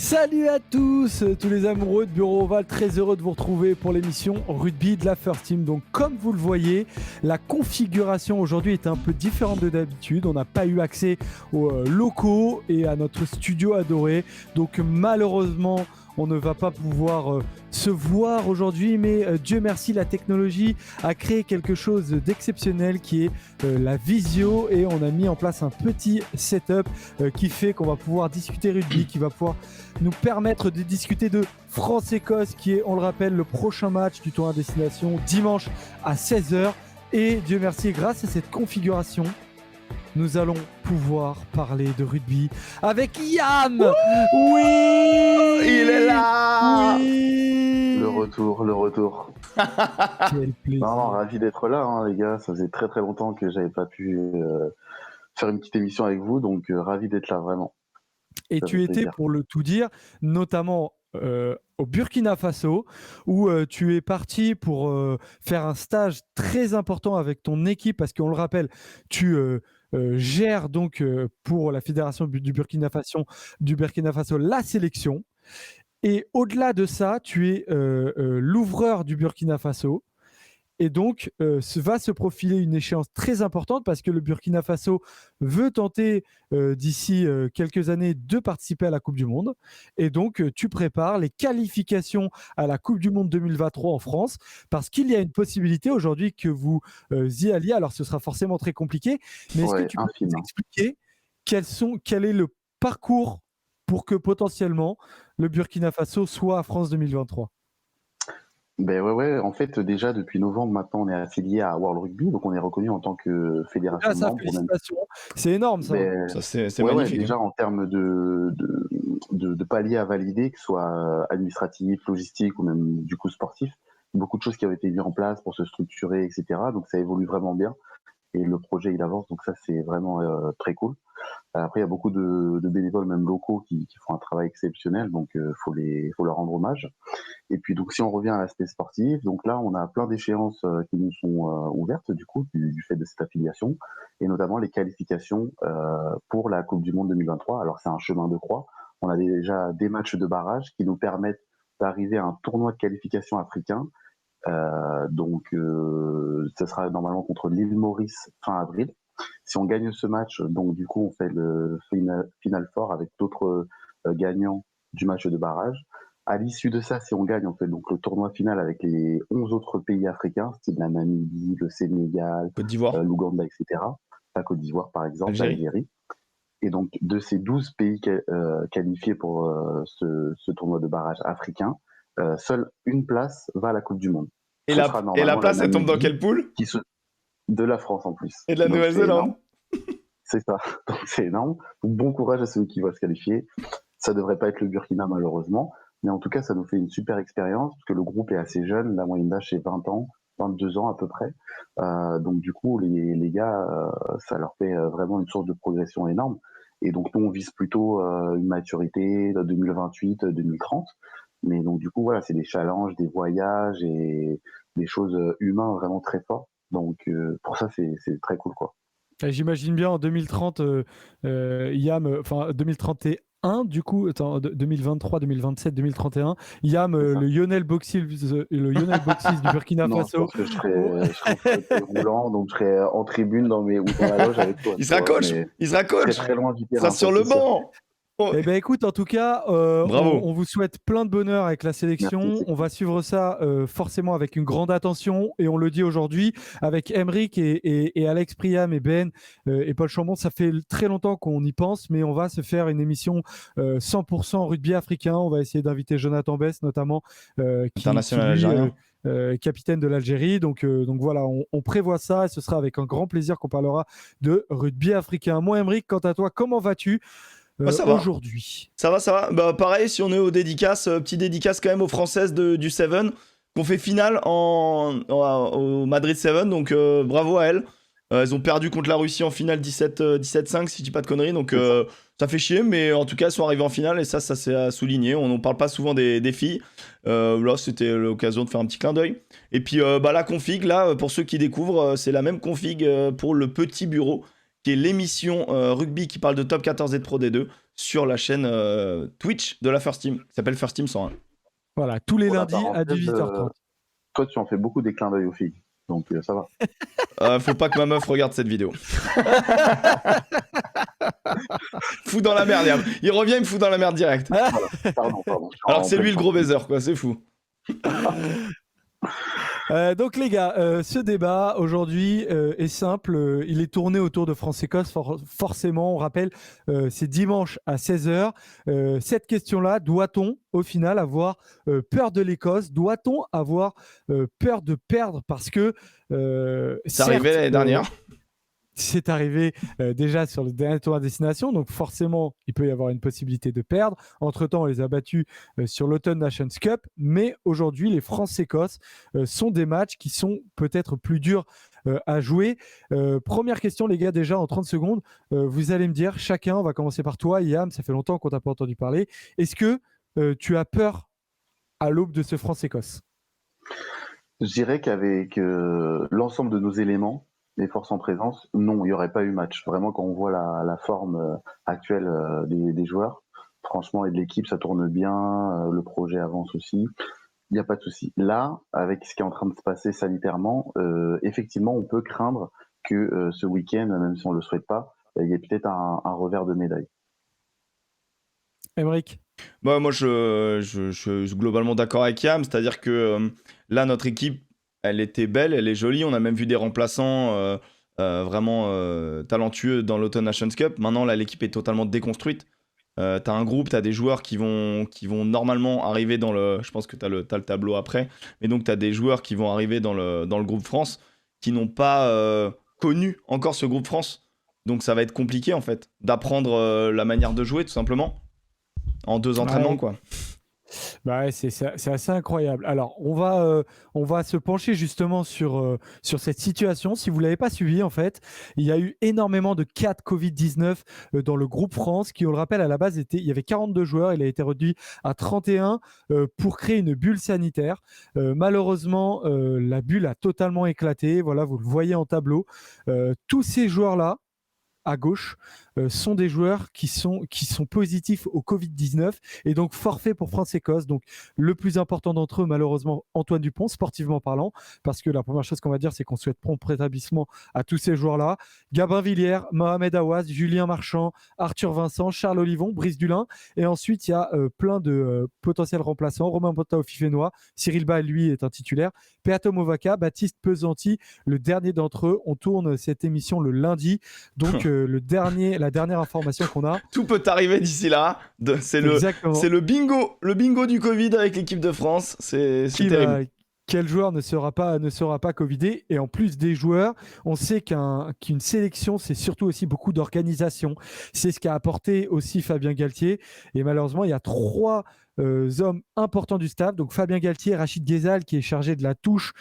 Salut à tous les amoureux de Bureau Oval, très heureux de vous retrouver pour l'émission Rugby de la First Team. Donc comme vous le voyez, la configuration aujourd'hui est un peu différente de d'habitude. On n'a pas eu accès aux locaux et à notre studio adoré. Donc malheureusement, on ne va pas pouvoir se voir aujourd'hui, mais Dieu merci, la technologie a créé quelque chose d'exceptionnel qui est la visio, et on a mis en place un petit setup qui fait qu'on va pouvoir discuter rugby, qui va pouvoir nous permettre de discuter de France-Écosse, qui est, on le rappelle, le prochain match du tournoi à destination dimanche à 16h. Et Dieu merci, grâce à cette configuration, nous allons pouvoir parler de rugby avec Yam. Oui, il est là. Oui, le retour. Quel plaisir. Non, ravi d'être là, hein, les gars. Ça faisait très très longtemps que j'avais pas pu faire une petite émission avec vous, donc ravi d'être là, vraiment. Et tu étais, pour le tout dire, notamment au Burkina Faso, où tu es parti pour faire un stage très important avec ton équipe, parce qu'on le rappelle, tu gères donc pour la fédération du Burkina Faso la sélection. Et au-delà de ça, tu es l'ouvreur du Burkina Faso. Et donc, va se profiler une échéance très importante, parce que le Burkina Faso veut tenter d'ici quelques années de participer à la Coupe du Monde. Et donc, tu prépares les qualifications à la Coupe du Monde 2023 en France, parce qu'il y a une possibilité aujourd'hui que vous y alliez. Alors, ce sera forcément très compliqué, mais est-ce que tu peux nous expliquer quel est le parcours pour que potentiellement le Burkina Faso soit à France 2023 ? Ben ouais, en fait, déjà depuis novembre maintenant, on est affilié à World Rugby, donc on est reconnu en tant que fédération de membres. Félicitations, c'est énorme ça. Ça c'est magnifique. Déjà en termes de paliers à valider, que ce soit administratif, logistique ou même du coup sportif, beaucoup de choses qui avaient été mises en place pour se structurer, etc. Donc ça évolue vraiment bien et le projet il avance, donc ça c'est vraiment très cool. Après, il y a beaucoup de bénévoles, même locaux, qui font un travail exceptionnel, donc faut leur rendre hommage. Et puis, donc, si on revient à l'aspect sportif, donc là, on a plein d'échéances qui nous sont ouvertes, du coup, du fait de cette affiliation, et notamment les qualifications pour la Coupe du Monde 2023. Alors, c'est un chemin de croix. On a déjà des matchs de barrage qui nous permettent d'arriver à un tournoi de qualification africain. Donc, ce sera normalement contre l'île Maurice fin avril. Si on gagne ce match, donc du coup, on fait le Final Four avec d'autres gagnants du match de barrage. À l'issue de ça, si on gagne, on fait donc le tournoi final avec les 11 autres pays africains, style la Namibie, le Sénégal, Côte d'Ivoire, l'Ouganda, etc. La Côte d'Ivoire, par exemple, l'Algérie. Et donc, de ces 12 pays qualifiés pour ce tournoi de barrage africain, seule une place va à la Coupe du Monde. Et la place, elle tombe dans quelle poule ? De la France en plus. Et de la Nouvelle-Zélande. C'est ça, donc c'est énorme. Donc, bon courage à ceux qui vont se qualifier. Ça devrait pas être le Burkina malheureusement, mais en tout cas ça nous fait une super expérience, parce que le groupe est assez jeune, la moyenne d'âge c'est 20 ans, 22 ans à peu près. Donc du coup les gars, ça leur fait vraiment une source de progression énorme. Et donc nous on vise plutôt une maturité de 2028-2030. Mais donc du coup voilà, c'est des challenges, des voyages et des choses humaines vraiment très fortes. Donc pour ça c'est très cool quoi. J'imagine bien en 2030, Yam, enfin 2031 du coup, 2023, 2027, 2031, Yam, le Lionel Boxis du Burkina Faso. Je pense que je serai roulant, donc je serai en tribune ou dans la loge avec toi. Il sera coach. Très loin du terrain. Ça sur le banc. Eh bien, écoute, en tout cas, on vous souhaite plein de bonheur avec la sélection. Merci. On va suivre ça forcément avec une grande attention. Et on le dit aujourd'hui, avec Emeric et Alex Priam et Ben et Paul Chambon, ça fait très longtemps qu'on y pense, mais on va se faire une émission 100% rugby africain. On va essayer d'inviter Jonathan Bess, notamment, international algérien. Capitaine de l'Algérie. Donc voilà, on prévoit ça, et ce sera avec un grand plaisir qu'on parlera de rugby africain. Moi, Emeric, quant à toi, comment vas-tu aujourd'hui? Ça va. Bah, pareil, si on est aux dédicaces, petit dédicace quand même aux Françaises du Seven, qu'on fait finale au Madrid Seven, donc bravo à elles. Elles ont perdu contre la Russie en finale 17-5, si je dis pas de conneries, donc ça fait chier, mais en tout cas, elles sont arrivées en finale, et ça c'est à souligner. On n'en parle pas souvent des filles. Là, c'était l'occasion de faire un petit clin d'œil. Et puis, la config, là, pour ceux qui découvrent, c'est la même config pour le petit bureau, qui est l'émission rugby qui parle de top 14 et de Pro D2 sur la chaîne Twitch de la First Team, qui s'appelle First Team 101. Voilà, tous les Pour la lundis à parenthèse, 18h30. Toi, tu en fais beaucoup des clins d'œil aux filles, donc ça va. Faut pas que ma meuf regarde cette vidéo. Fou dans la merde, il revient, il me fout dans la merde direct. Voilà. Pardon. Alors que c'est lui le gros baiser, quoi, c'est fou. Donc les gars, ce débat aujourd'hui est simple, il est tourné autour de France-Écosse, forcément, on rappelle, c'est dimanche à 16h. Cette question-là, doit-on au final avoir peur de l'Écosse? Doit-on avoir peur de perdre? Parce que c'est arrivé l'année dernière. C'est arrivé déjà sur le dernier tour à destination, donc forcément, il peut y avoir une possibilité de perdre. Entre-temps, on les a battus sur l'Autumn Nations Cup, mais aujourd'hui, les France-Écosse sont des matchs qui sont peut-être plus durs à jouer. Première question, les gars, déjà en 30 secondes, vous allez me dire, chacun, on va commencer par toi, Yam, ça fait longtemps qu'on t'a pas entendu parler. Est-ce que tu as peur à l'aube de ce France-Écosse? Je dirais qu'avec l'ensemble de nos éléments, les forces en présence, non, il n'y aurait pas eu match. Vraiment, quand on voit la forme actuelle des joueurs, franchement, et de l'équipe, ça tourne bien, le projet avance aussi, il n'y a pas de souci. Là, avec ce qui est en train de se passer sanitairement, effectivement, on peut craindre que ce week-end, même si on ne le souhaite pas, il y ait peut-être un revers de médaille. Aymeric? Bah, moi, je suis globalement d'accord avec Yam, c'est-à-dire que là, notre équipe, elle était belle, elle est jolie. On a même vu des remplaçants vraiment talentueux dans l'Autumn Nations Cup. Maintenant, là, l'équipe est totalement déconstruite. T'as un groupe, t'as des joueurs qui vont normalement arriver dans le... Je pense que t'as le tableau après. Mais donc, t'as des joueurs qui vont arriver dans le groupe France qui n'ont pas connu encore ce groupe France. Donc, ça va être compliqué, en fait, d'apprendre la manière de jouer, tout simplement. En 2 entraînements, quoi. Bah ouais, c'est assez incroyable. Alors, on va se pencher justement sur cette situation. Si vous ne l'avez pas suivi, en fait, il y a eu énormément de cas de Covid-19 dans le groupe France, qui, on le rappelle, à la base, il y avait 42 joueurs. Il a été réduit à 31 pour créer une bulle sanitaire. Malheureusement, la bulle a totalement éclaté. Voilà, vous le voyez en tableau. Tous ces joueurs-là, à gauche, sont des joueurs qui sont positifs au Covid-19 et donc forfait pour France-Écosse. Donc le plus important d'entre eux, malheureusement, Antoine Dupont, sportivement parlant, parce que la première chose qu'on va dire, c'est qu'on souhaite prompt rétablissement à tous ces joueurs-là. Gabin Villiers, Mohamed Aouaz, Julien Marchand, Arthur Vincent, Charles Olivon, Brice Dulin. Et ensuite, il y a plein de potentiels remplaçants. Romain Botta-Fifénois, Cyril Ball, lui, est un titulaire. Peato Movaca, Baptiste Pesanti, le dernier d'entre eux. On tourne cette émission le lundi. Donc, la dernière information qu'on a. Tout peut arriver d'ici là. C'est le bingo du Covid avec l'équipe de France. C'est terrible. Quel joueur ne sera pas covidé? Et en plus des joueurs, on sait qu'une sélection, c'est surtout aussi beaucoup d'organisation. C'est ce qu'a apporté aussi Fabien Galtier. Et malheureusement, il y a 3 hommes importants du staff, donc Fabien Galtier, Rachid Ghezal qui est chargé de la touche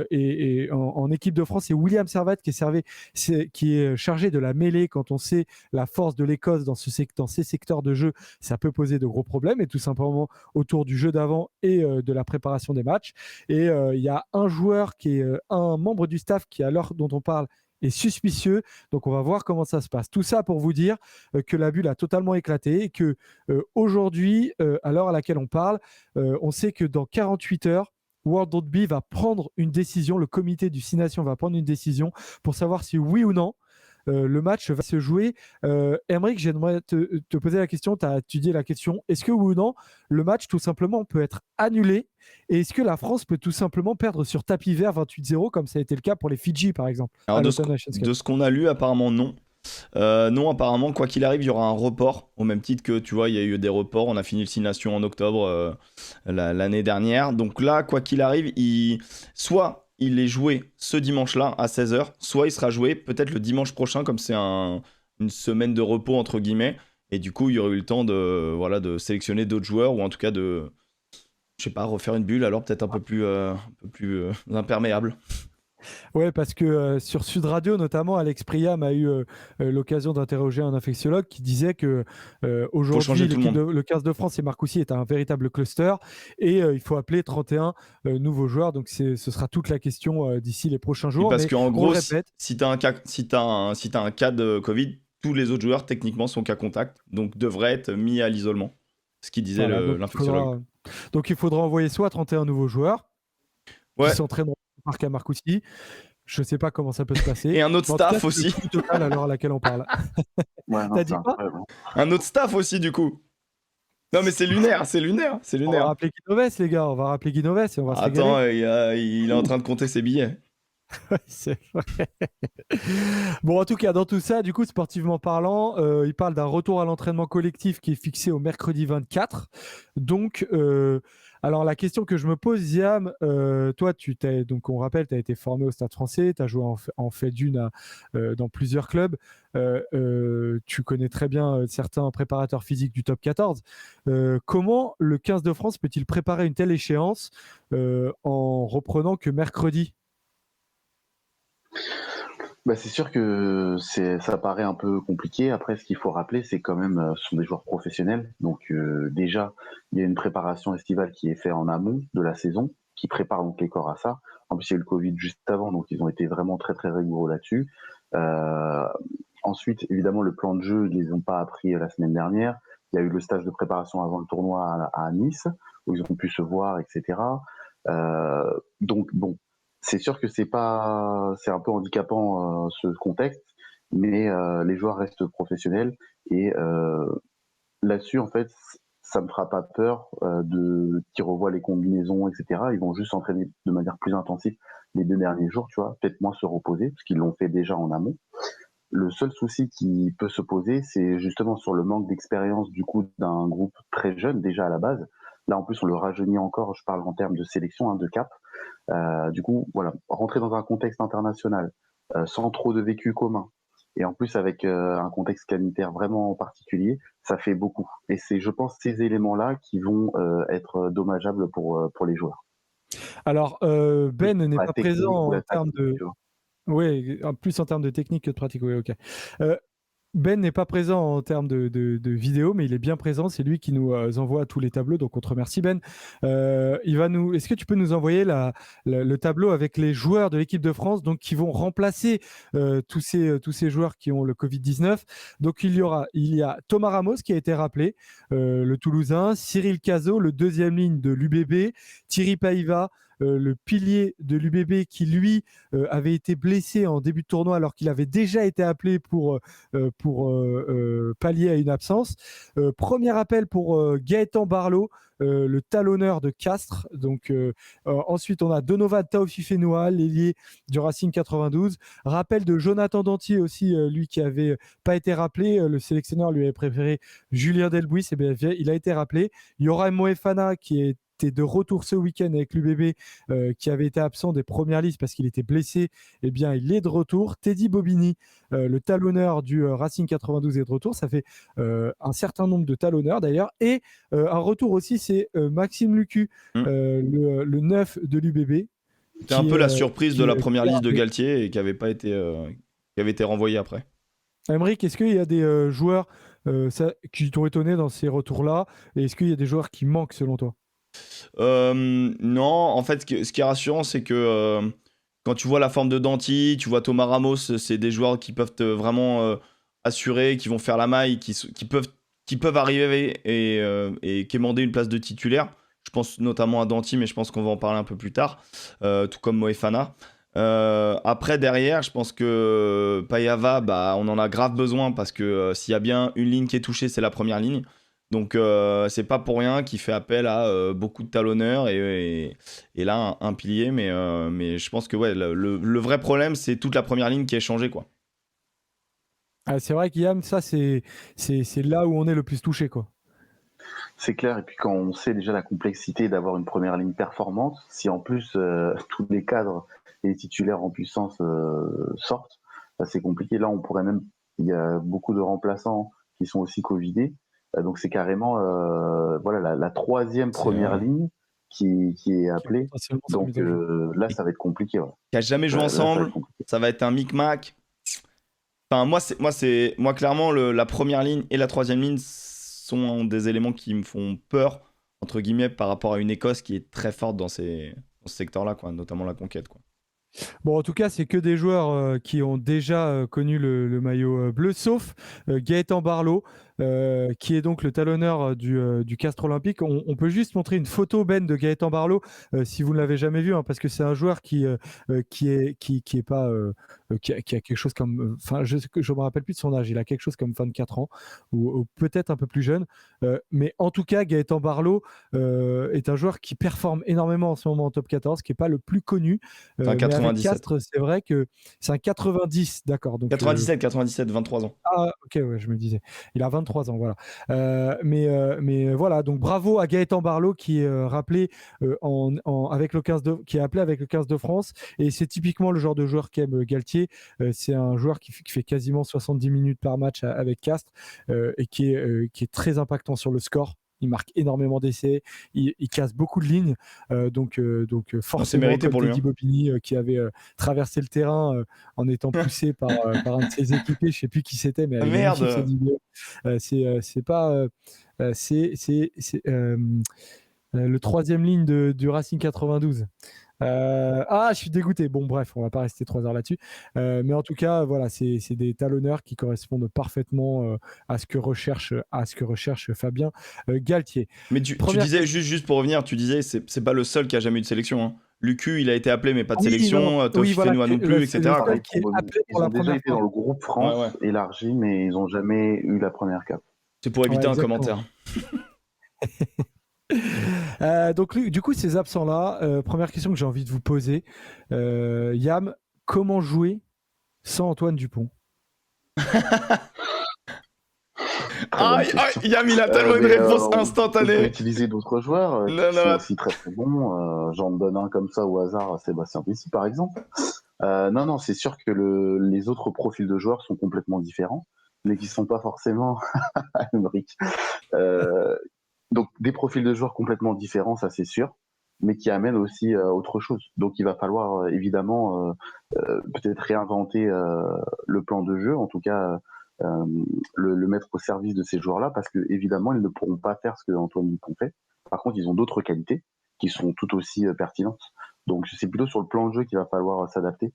et en équipe de France, et William Servat qui est chargé de la mêlée. Quand on sait la force de l'Écosse dans ces secteurs de jeu, ça peut poser de gros problèmes, et tout simplement autour du jeu d'avant et de la préparation des matchs. Et il y a un joueur qui est un membre du staff qui, à l'heure dont on parle, est suspicieux. Donc on va voir comment ça se passe. Tout ça pour vous dire que la bulle a totalement éclaté et que aujourd'hui, à l'heure à laquelle on parle, on sait que dans 48 heures, World Rugby va prendre une décision, le comité du 6 Nations va prendre une décision pour savoir si oui ou non le match va se jouer. Aymeric, j'aimerais te poser la question, tu as étudié la question, est-ce que oui ou non, le match tout simplement peut être annulé, et est-ce que la France peut tout simplement perdre sur tapis vert 28-0 comme ça a été le cas pour les Fidji par exemple? Alors de ce qu'on a lu, apparemment non. Non, apparemment, quoi qu'il arrive, il y aura un report, au même titre que, tu vois, il y a eu des reports. On a fini le 6 Nations en octobre l'année dernière. Donc là, quoi qu'il arrive, soit il est joué ce dimanche-là à 16h, soit il sera joué peut-être le dimanche prochain, comme c'est une semaine de repos, entre guillemets. Et du coup, il y aurait eu le temps de sélectionner d'autres joueurs, ou en tout cas de, je sais pas, refaire une bulle, alors peut-être un peu plus imperméable. Ouais, parce que sur Sud Radio, notamment, Alex Priam a eu l'occasion d'interroger un infectiologue qui disait que Faut changer aujourd'hui, tout le monde. le 15 de France et Marcoussis est un véritable cluster et il faut appeler 31 nouveaux joueurs. Donc ce sera toute la question d'ici les prochains Oui, jours. parce Mais qu'en on le gros, répète, si t'as un cas, si t'as un cas de Covid, tous les autres joueurs techniquement sont cas contact, donc devraient être mis à l'isolement. Ce qu'il disait voilà, l'infectiologue. donc il faudra envoyer soit 31 nouveaux joueurs qui Ouais, s'entraînent dans le parc à Marcoussis. Je ne sais pas comment ça peut se passer. et un autre Mais en tout cas, staff c'est le aussi. flou total à l'heure à laquelle on parle. Ouais, non, T'as c'est dit quoi? incroyable. Un autre staff aussi, du coup. Non, mais c'est lunaire, c'est lunaire, c'est On va lunaire. rappeler Guinoves, les gars. On va rappeler Guinoves et on va se régaler. Attends, il est en train de compter ses billets. Ouais, c'est vrai. Bon, en tout cas, dans tout ça, du coup, sportivement parlant, il parle d'un retour à l'entraînement collectif qui est fixé au mercredi 24. Donc, alors la question que je me pose, Ziam, toi, donc on rappelle, tu as été formé au Stade Français, tu as joué en fait d'une dans plusieurs clubs. Tu connais très bien certains préparateurs physiques du top 14. Comment le 15 de France peut-il préparer une telle échéance en reprenant que mercredi? Bah, c'est sûr que ça paraît un peu compliqué. Après, ce qu'il faut rappeler, c'est quand même, ce sont des joueurs professionnels. Donc, déjà, il y a une préparation estivale qui est faite en amont de la saison, qui prépare donc les corps à ça. En plus, il y a eu le Covid juste avant, donc ils ont été vraiment très très rigoureux là-dessus. Euh, Ensuite, évidemment, le plan de jeu, ils les ont pas appris la semaine dernière. Il y a eu le stage de préparation avant le tournoi à Nice, où ils ont pu se voir, etc. Donc bon, c'est sûr que c'est un peu handicapant ce contexte, mais les joueurs restent professionnels et là-dessus en fait, ça me fera pas peur de qu'ils revoient les combinaisons, etc. Ils vont juste s'entraîner de manière plus intensive les 2 derniers jours, tu vois, peut-être moins se reposer parce qu'ils l'ont fait déjà en amont. Le seul souci qui peut se poser, c'est justement sur le manque d'expérience du coup d'un groupe très jeune déjà à la base. Là en plus on le rajeunit encore, je parle en termes de sélection, hein, de cap. Du coup, voilà, rentrer dans un contexte international sans trop de vécu commun et en plus avec un contexte sanitaire vraiment particulier, ça fait beaucoup. Et c'est, je pense, ces éléments-là qui vont être dommageables pour les joueurs. Alors, Plus Ben n'est la pas présent technique ou en la termes tactique, de. tu vois. Oui, plus en termes de technique que de pratique. Oui, ok. Euh, Ben n'est pas présent en termes de vidéo, mais il est bien présent. C'est lui qui nous envoie tous les tableaux. Donc, on te remercie, Ben. Est-ce que tu peux nous envoyer le tableau avec les joueurs de l'équipe de France donc, qui vont remplacer tous ces joueurs qui ont le Covid-19? Donc, il y a Thomas Ramos qui a été rappelé, le Toulousain, Cyril Cazot, le deuxième ligne de l'UBB, Thierry Paiva, le pilier de l'UBB qui, lui, avait été blessé en début de tournoi alors qu'il avait déjà été appelé pour pallier à une absence. Premier appel pour Gaëtan Barlow, le talonneur de Castres. Donc, ensuite, on a Donovan Taofifenua, l'ailier du Racing 92. Rappel de Jonathan Dantier aussi, lui qui avait pas été rappelé. Le sélectionneur lui avait préféré Julien Delbuis. Et bien, il a été rappelé. Yoram Moefana qui est de retour ce week-end avec l'UBB, qui avait été absent des premières listes parce qu'il était blessé, eh bien, il est de retour. Teddy Bobigny, le talonneur du Racing 92 est de retour. Ça fait un certain nombre de talonneurs d'ailleurs. Et un retour aussi, c'est Maxime Lucu, le 9 de l'UBB. C'était un peu la surprise de la première Qui est liste de rappelé. Galtier et qui avait pas été, qui avait été renvoyé après. Aymeric, est-ce qu'il y a des joueurs qui t'ont étonné dans ces retours-là? Et est-ce qu'il y a des joueurs qui manquent selon toi? Non, en fait, ce qui est rassurant, c'est que quand tu vois la forme de Danti, tu vois Thomas Ramos, c'est des joueurs qui peuvent te vraiment assurer, qui vont faire la maille, qui peuvent arriver et quémander une place de titulaire. Je pense notamment à Danti, mais je pense qu'on va en parler un peu plus tard, tout comme Moefana. Après, derrière, je pense que Payava, bah, on en a grave besoin parce que s'il y a bien une ligne qui est touchée, c'est la première ligne. Donc, c'est pas pour rien qu'il fait appel à beaucoup de talonneurs et là, un pilier. Mais je pense que ouais, le vrai problème, c'est toute la première ligne qui est changée, quoi. Ah, c'est vrai qu'Yam, ça, c'est là où on est le plus touché, quoi. C'est clair. Et puis quand on sait déjà la complexité d'avoir une première ligne performante, si en plus tous les cadres et les titulaires en puissance sortent, bah, c'est compliqué. Là, on pourrait même, il y a beaucoup de remplaçants qui sont aussi covidés. Donc c'est carrément voilà la troisième C'est première vrai. ligne qui est appelé. potentiellement sera Donc mis à jour. là, ça va être compliqué. Ouais. Qui a jamais joué Là, ça va ensemble, être compliqué. ça va être un micmac. Enfin, moi clairement, la première ligne et la troisième ligne sont des éléments qui me font peur, entre guillemets, par rapport à une Écosse qui est très forte dans ce secteur-là, quoi, notamment la conquête, quoi. Bon, en tout cas, c'est que des joueurs qui ont déjà connu le maillot bleu, sauf Gaëtan Barlow, qui est donc le talonneur du Castres Olympique. On peut juste montrer une photo, Ben, de Gaëtan Barlow, si vous ne l'avez jamais vu, hein, parce que c'est un joueur qui est pas, qui a quelque chose comme, enfin, je me rappelle plus de son âge. Il a quelque chose comme 24 ans, ou peut-être un peu plus jeune. Mais en tout cas, Gaëtan Barlow est un joueur qui performe énormément en ce moment en top 14, qui n'est pas le plus connu. C'est un Mais avec 97. Castres, c'est vrai que c'est un 90, d'accord. Donc, 97, 23 ans. Ah, ok, ouais, je me disais. Il a 23 ans, voilà. Mais voilà, donc bravo à Gaëtan Barlow qui est rappelé avec le 15 qui est appelé avec le 15 de France. Et c'est typiquement le genre de joueur qu'aime Galtier. C'est un joueur qui fait quasiment 70 minutes par match avec Castres et qui est très impactant sur le score. Il marque énormément d'essais, il casse beaucoup de lignes, donc forcément, mérité comme pour lui, Teddy Bobigny qui avait traversé le terrain en étant poussé par un de ses équipiers, je ne sais plus qui c'était, mais elle est magnifique, cette vidéo. C'est pas, c'est le troisième ligne du Racing 92. Je suis dégoûté. Bon, bref, on va pas rester 3 heures là-dessus. Mais en tout cas, voilà, c'est des talonneurs qui correspondent parfaitement à ce que recherche Fabien Galtier. Mais tu disais, juste pour revenir, tu disais, c'est pas le seul qui a jamais eu de sélection. Hein. Lucu, il a été appelé, mais pas de sélection. Toff Fenoua non plus, etc. Ils ont déjà été dans le groupe France élargi, mais ils n'ont jamais eu la première cape. C'est pour éviter un commentaire. Donc, du coup, ces absents-là, première question que j'ai envie de vous poser. Yam, comment jouer sans Antoine Dupont? Yam, il a tellement une réponse instantanée. On peut utiliser d'autres joueurs qui sont aussi très très bons. J'en donne un comme ça au hasard, Sébastien Pessy par exemple. Non, c'est sûr que les autres profils de joueurs sont complètement différents, mais qui ne sont pas forcément Aymeric. Donc des profils de joueurs complètement différents, ça c'est sûr, mais qui amènent aussi autre chose. Donc il va falloir évidemment peut-être réinventer le plan de jeu, en tout cas le mettre au service de ces joueurs-là, parce que évidemment ils ne pourront pas faire ce que Antoine Dupont fait. Par contre, ils ont d'autres qualités qui sont tout aussi pertinentes. Donc c'est plutôt sur le plan de jeu qu'il va falloir s'adapter,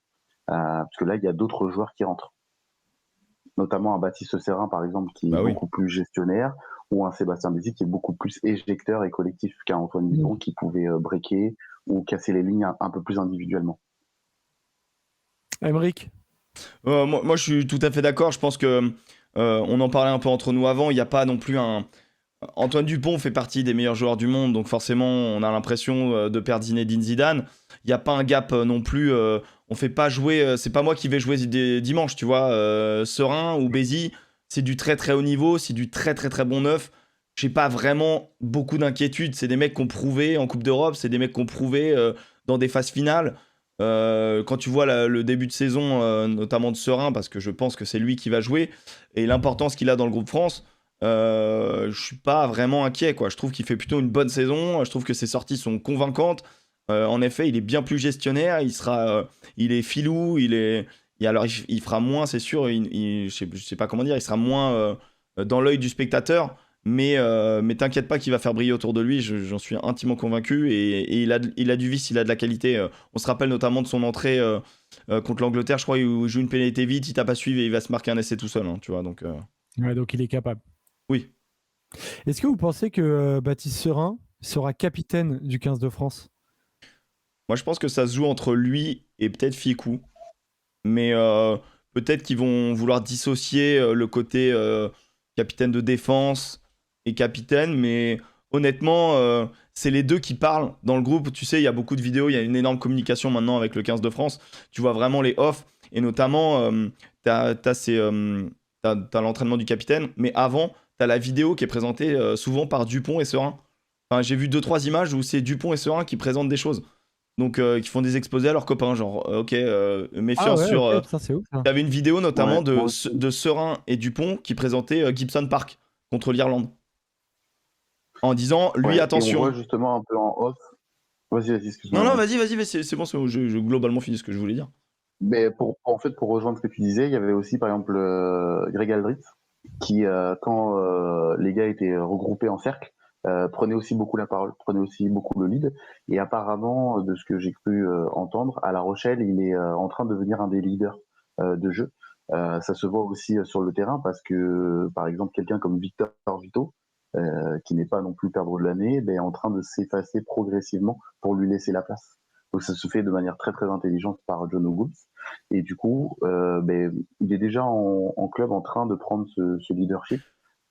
parce que là il y a d'autres joueurs qui rentrent, notamment un Baptiste Serin par exemple qui est beaucoup plus gestionnaire, ou un Sébastien Bézi qui est beaucoup plus éjecteur et collectif qu'un Antoine Dupont qui pouvait breaker ou casser les lignes un peu plus individuellement. Aymeric? Moi, je suis tout à fait d'accord. Je pense que on en parlait un peu entre nous avant. Il n'y a pas non plus un... Antoine Dupont fait partie des meilleurs joueurs du monde, donc forcément, on a l'impression de perdre Zinedine Zidane. Il n'y a pas un gap non plus. On fait pas jouer... c'est pas moi qui vais jouer dimanche, tu vois. Serin ou Bézi, c'est du très très haut niveau, c'est du très très très bon neuf. J'ai pas vraiment beaucoup d'inquiétude. C'est des mecs qu'on prouvé en Coupe d'Europe, c'est des mecs qu'on prouvé dans des phases finales. Quand tu vois le début de saison, notamment de Serin, parce que je pense que c'est lui qui va jouer, et l'importance qu'il a dans le groupe France, je suis pas vraiment inquiet, quoi. Je trouve qu'il fait plutôt une bonne saison. Je trouve que ses sorties sont convaincantes. En effet, il est bien plus gestionnaire. Il est filou. Il fera moins, c'est sûr. Je sais pas comment dire. Il sera moins dans l'œil du spectateur. Mais t'inquiète pas qu'il va faire briller autour de lui, j'en suis intimement convaincu, et il a du vice, il a de la qualité. On se rappelle notamment de son entrée contre l'Angleterre, je crois, où il joue une pénalité vite, il t'a pas suivi et il va se marquer un essai tout seul, hein, tu vois. Donc il est capable. Oui. Est-ce que vous pensez que Baptiste Serin sera capitaine du 15 de France? Moi, je pense que ça se joue entre lui et peut-être Ficou, mais peut-être qu'ils vont vouloir dissocier le côté capitaine de défense et capitaine, mais honnêtement, c'est les deux qui parlent dans le groupe. Tu sais, il y a beaucoup de vidéos, il y a une énorme communication maintenant avec le 15 de France. Tu vois vraiment les offs, et notamment, t'as l'entraînement du capitaine, mais avant, t'as la vidéo qui est présentée souvent par Dupont et Serin. Enfin, j'ai vu 2-3 images où c'est Dupont et Serin qui présentent des choses. Donc, qui font des exposés à leurs copains, genre, méfiance sur... Okay, ça, c'est ouf, ça. T'avais une vidéo notamment de Serin et Dupont qui présentaient Gibson Park contre l'Irlande. En disant, lui, attention. Et on voit justement un peu en off Vas-y, excuse-moi. Non, vas-y, c'est bon, j'ai globalement fini ce que je voulais dire. Mais pour rejoindre ce que tu disais, il y avait aussi par exemple Greg Aldrit qui, quand les gars étaient regroupés en cercle, prenait aussi beaucoup la parole, prenait aussi beaucoup le lead. Et apparemment, de ce que j'ai cru entendre, à La Rochelle, il est en train de devenir un des leaders de jeu. Ça se voit aussi sur le terrain parce que, par exemple, quelqu'un comme Victor Vito, qui n'est pas non plus perdre de l'année, est en train de s'effacer progressivement pour lui laisser la place. Donc ça se fait de manière très très intelligente par John O'Goods. Et du coup, il est déjà en club en train de prendre ce leadership.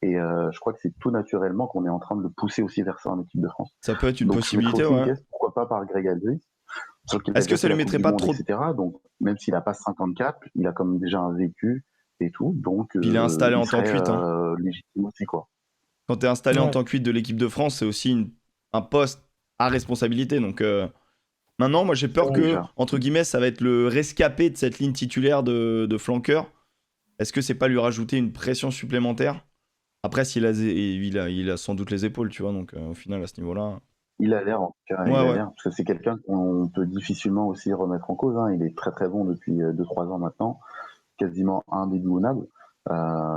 Et je crois que c'est tout naturellement qu'on est en train de le pousser aussi vers ça en équipe de France. Ça peut être une Donc, possibilité, aussi ouais. une pièce, pourquoi pas par Greg Aldrit. Est-ce que ça lui mettrait pas trop etc. Donc, même s'il n'a pas 54, il a quand même déjà un vécu et tout. Donc, il est installé en tant que 8. Légitime aussi, quoi. Quand tu es installé en tant que 8 de l'équipe de France, c'est aussi un poste à responsabilité. Donc maintenant, moi j'ai peur que, entre guillemets, ça va être le rescapé de cette ligne titulaire de flanqueur. Est-ce que c'est pas lui rajouter une pression supplémentaire? Après, il a sans doute les épaules, tu vois. Donc au final, à ce niveau-là. Il a l'air, en tout cas, l'air, parce que c'est quelqu'un qu'on peut difficilement aussi remettre en cause. Il est très très bon depuis 2-3 ans maintenant, quasiment indéboulonnable.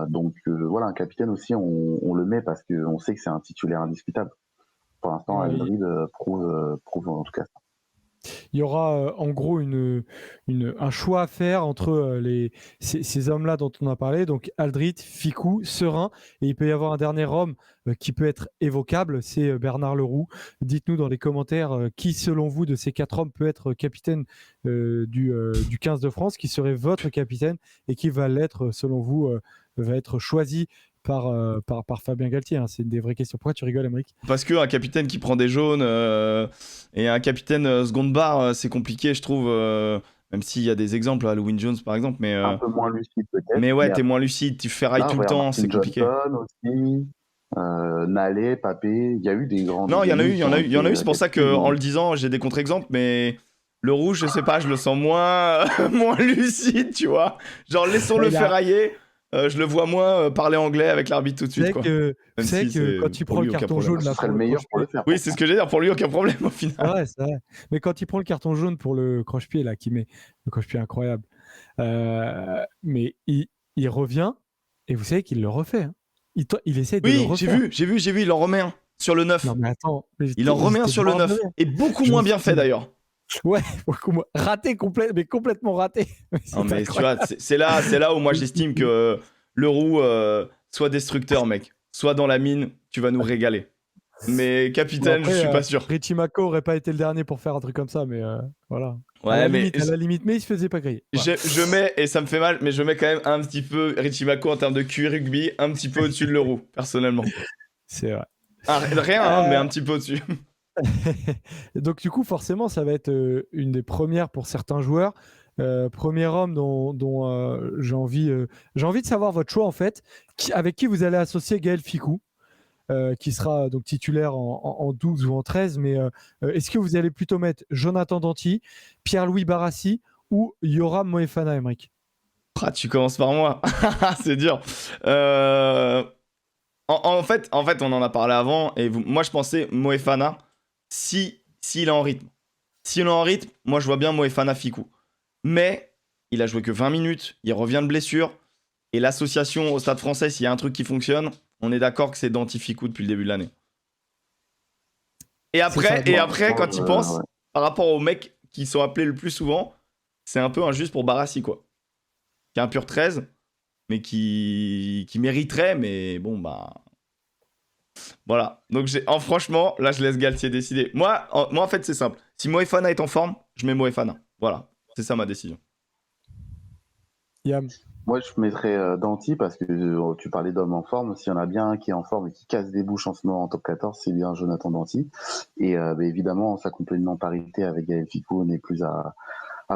Donc voilà, un capitaine aussi, on le met parce qu'on sait que c'est un titulaire indiscutable. Pour l'instant, Aldrit prouve en tout cas ça. Il y aura en gros un choix à faire entre ces hommes-là dont on a parlé, donc Aldrit, Fickou, Serein, et il peut y avoir un dernier homme qui peut être évocable, c'est Bernard Leroux. Dites-nous dans les commentaires qui, selon vous, de ces 4 hommes peut être capitaine du 15 de France, qui serait votre capitaine et qui va l'être, selon vous, va être choisi par Fabien Galtier. C'est une des vraies questions. Pourquoi tu rigoles, Aymeric? Parce qu'un capitaine qui prend des jaunes et un capitaine seconde barre, c'est compliqué, je trouve. Même s'il y a des exemples, Halloween Jones par exemple. Mais, un peu moins lucide peut-être. Mais ouais, t'es moins lucide, tu ferrailles tout le temps, c'est compliqué. Johnson aussi, Nallet, Papé, il y a eu des grands. Non, il y en a eu, c'est pour ça qu'en le disant, j'ai des contre-exemples, mais le rouge, je sais pas, je le sens moins lucide, tu vois. Genre, laissons-le ferrailler. Je le vois moins parler anglais avec l'arbitre tout de suite. Vous savez que quand il prend le carton jaune, là, serait le meilleur pour le faire. Oui, c'est ce que j'ai dire. Pour lui, aucun problème au final. Ouais, c'est vrai. Mais quand il prend le carton jaune pour le croche-pied, là, qui met le croche-pied incroyable, mais il revient et vous savez qu'il le refait. Il essaie de le refaire. Oui, j'ai vu, il en remet un sur le 9. Non, mais attends. Il en remet un sur le 9. Et beaucoup moins bien fait d'ailleurs. Ouais, raté mais complètement raté. Non, mais tu vois, c'est là où moi j'estime que Leroux soit destructeur, mec. Soit dans la mine, tu vas nous régaler. Mais capitaine, après, je suis pas sûr. Richie Mako aurait pas été le dernier pour faire un truc comme ça, mais voilà. Ouais, à la limite, mais il se faisait pas griller. Voilà. Je mets, et ça me fait mal, mais je mets quand même un petit peu Richie Mako en termes de QI rugby, un petit peu au-dessus de Leroux, personnellement. C'est vrai. Rien, mais un petit peu au-dessus. Donc du coup, forcément, ça va être une des premières pour certains joueurs. Premier homme dont j'ai envie de savoir votre choix en fait, avec qui vous allez associer Gaël Fickou, qui sera donc titulaire en 12 ou en 13, mais est-ce que vous allez plutôt mettre Jonathan Danty, Pierre-Louis Barassi ou Yoram Moefana, Aymeric? Tu commences par moi. C'est dur. En fait, on en a parlé avant, et moi je pensais Moefana s'il est en rythme. S'il est en rythme, moi je vois bien Moefana Fickou. Mais il a joué que 20 minutes, il revient de blessure, et l'association au Stade Français, s'il y a un truc qui fonctionne, on est d'accord que c'est Danty Fickou depuis le début de l'année. Et après, quand il pense, par rapport aux mecs qui sont appelés le plus souvent, c'est un peu injuste pour Barassi, quoi. Qui est un pur 13, mais qui mériterait, mais bon, bah... Voilà. Donc, franchement, là, je laisse Galtier décider. Moi, en fait, c'est simple. Si Moefana est en forme, je mets Moefana. Voilà. C'est ça ma décision. Yam. Moi, je mettrais Danty parce que tu parlais d'hommes en forme. S'il y en a bien un qui est en forme et qui casse des bouches en ce moment en top 14, c'est bien Jonathan Danty. Et évidemment, sa complémentarité avec Gaël Fickou n'est plus à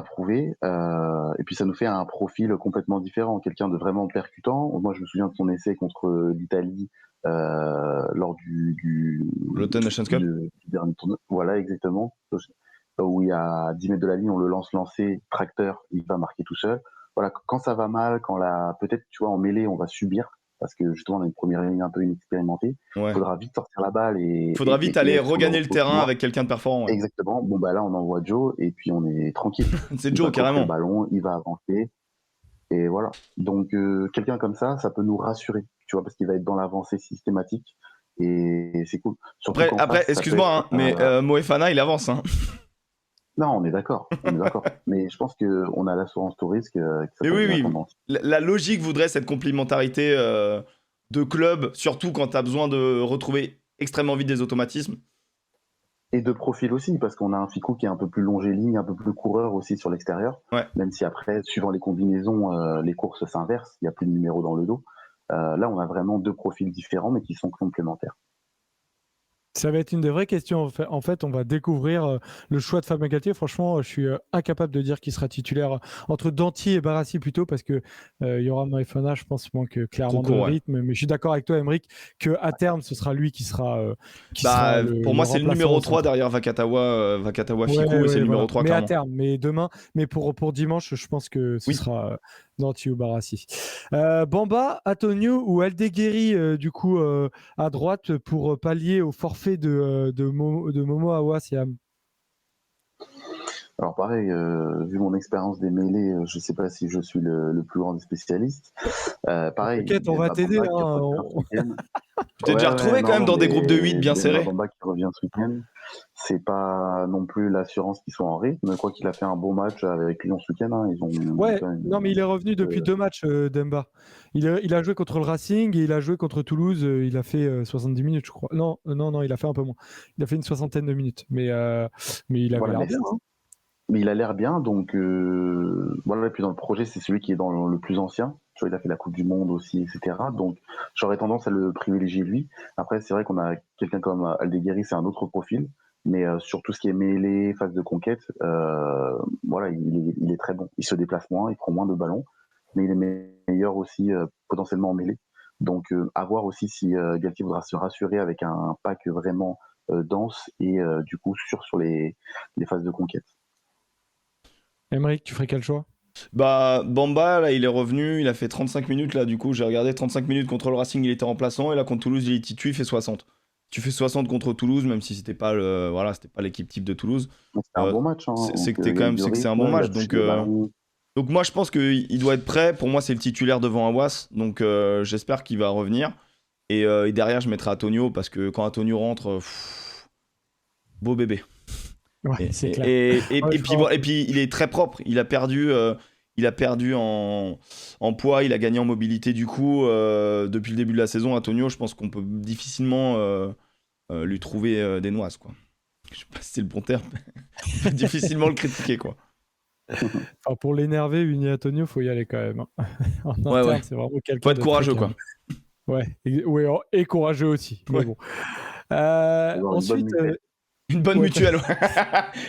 prouver. Et puis, ça nous fait un profil complètement différent. Quelqu'un de vraiment percutant. Moi, je me souviens de son essai contre l'Italie lors du l'Autumn Nations Cup. Du dernier tournoi. Voilà, exactement. Où il y a 10 mètres de la ligne, on le lancé, tracteur, il va marquer tout seul. Voilà, quand ça va mal, peut-être, tu vois, en mêlée, on va subir. parce que justement on a une première ligne un peu inexpérimentée. Ouais. Il faudra vite sortir la balle Il faudra vite aller regagner le terrain avec quelqu'un de performant. Ouais. Exactement. Bon bah là on envoie Joe et puis on est tranquille. C'est Joe carrément. Le ballon, il va avancer et voilà. Donc quelqu'un comme ça peut nous rassurer, tu vois, parce qu'il va être dans l'avancée systématique et c'est cool. Surtout après excuse-moi, mais Moefana il avance. Hein. Non, on est d'accord. Mais je pense qu'on a l'assurance tout risque. Oui. La logique voudrait cette complémentarité de club, surtout quand tu as besoin de retrouver extrêmement vite des automatismes. Et de profil aussi, parce qu'on a un Ficou qui est un peu plus longiligne, un peu plus coureur aussi sur l'extérieur. Ouais. Même si après, suivant les combinaisons, les courses s'inversent, il n'y a plus de numéro dans le dos. Là, on a vraiment 2 profils différents, mais qui sont complémentaires. Ça va être une des vraies questions. En fait, on va découvrir le choix de Fabien Galtier. Franchement, je suis incapable de dire qui sera titulaire entre Danty et Barassi plutôt, parce que Yoram Moefana, je pense, manque clairement de rythme. Mais je suis d'accord avec toi, Aymeric, qu'à terme, ce sera lui qui sera. Pour moi, c'est le numéro 3 derrière Vakatawa Ficou, et c'est le numéro 3 mais clairement. À terme, mais demain, mais pour dimanche, je pense que ce sera Danty ou Barassi. Bamba, Antonio ou Aldeguerri, du coup, à droite pour pallier au forfait de Momo Aouassiam. Alors pareil, vu mon expérience des mêlées, je ne sais pas si je suis le plus grand des spécialistes. Pareil. T'inquiète, on va t'aider. Tu t'es déjà retrouvé quand même dans des groupes de 8 bien serrés. Bamba qui revient ce week-end. C'est pas non plus l'assurance qu'ils sont en rythme. Je crois qu'il a fait un bon match avec Lyon ce week-end. Hein. Non, mais il est revenu depuis 2 matchs, Demba. Il a joué contre le Racing et il a joué contre Toulouse. Il a fait 70 minutes, je crois. Non, il a fait un peu moins. Il a fait une 60aine de minutes. Mais il avait l'air bien. Hein. Mais il a l'air bien, donc voilà. Et puis dans le projet, c'est celui qui est dans le plus ancien. Tu vois, il a fait la Coupe du Monde aussi, etc. Donc j'aurais tendance à le privilégier lui. Après, c'est vrai qu'on a quelqu'un comme Aldeguerri, c'est un autre profil. Mais sur tout ce qui est mêlée, phase de conquête, voilà, il est très bon. Il se déplace moins, il prend moins de ballons, mais il est meilleur aussi potentiellement en mêlée. Donc à voir aussi si Galtier voudra se rassurer avec un pack vraiment dense et du coup sûr sur les phases de conquête. Aymeric, tu ferais quel choix? Bamba, là, il est revenu, il a fait 35 minutes, là, du coup, j'ai regardé 35 minutes contre le Racing, il était remplaçant, et là, contre Toulouse, il est titu, il fait 60. Tu fais 60 contre Toulouse, même si c'était pas l'équipe type de Toulouse. C'est un bon match. Hein, c'est un bon match. Donc moi, je pense qu'il doit être prêt. Pour moi, c'est le titulaire devant Aouas. Donc j'espère qu'il va revenir. Et derrière, je mettrai Antonio, parce que quand Antonio rentre, beau bébé. Ouais, c'est clair. Et puis, il est très propre. Il a perdu en poids, il a gagné en mobilité du coup depuis le début de la saison. Antonio, je pense qu'on peut difficilement lui trouver des noises, quoi. Je sais pas si c'est le bon terme, on peut difficilement le critiquer, quoi. Enfin, pour l'énerver, Uni Antonio, faut y aller quand même. En interne, c'est vraiment quelqu'un. Faut être courageux, quoi. Et courageux aussi. Mais bon. Ensuite, une bonne mutuelle.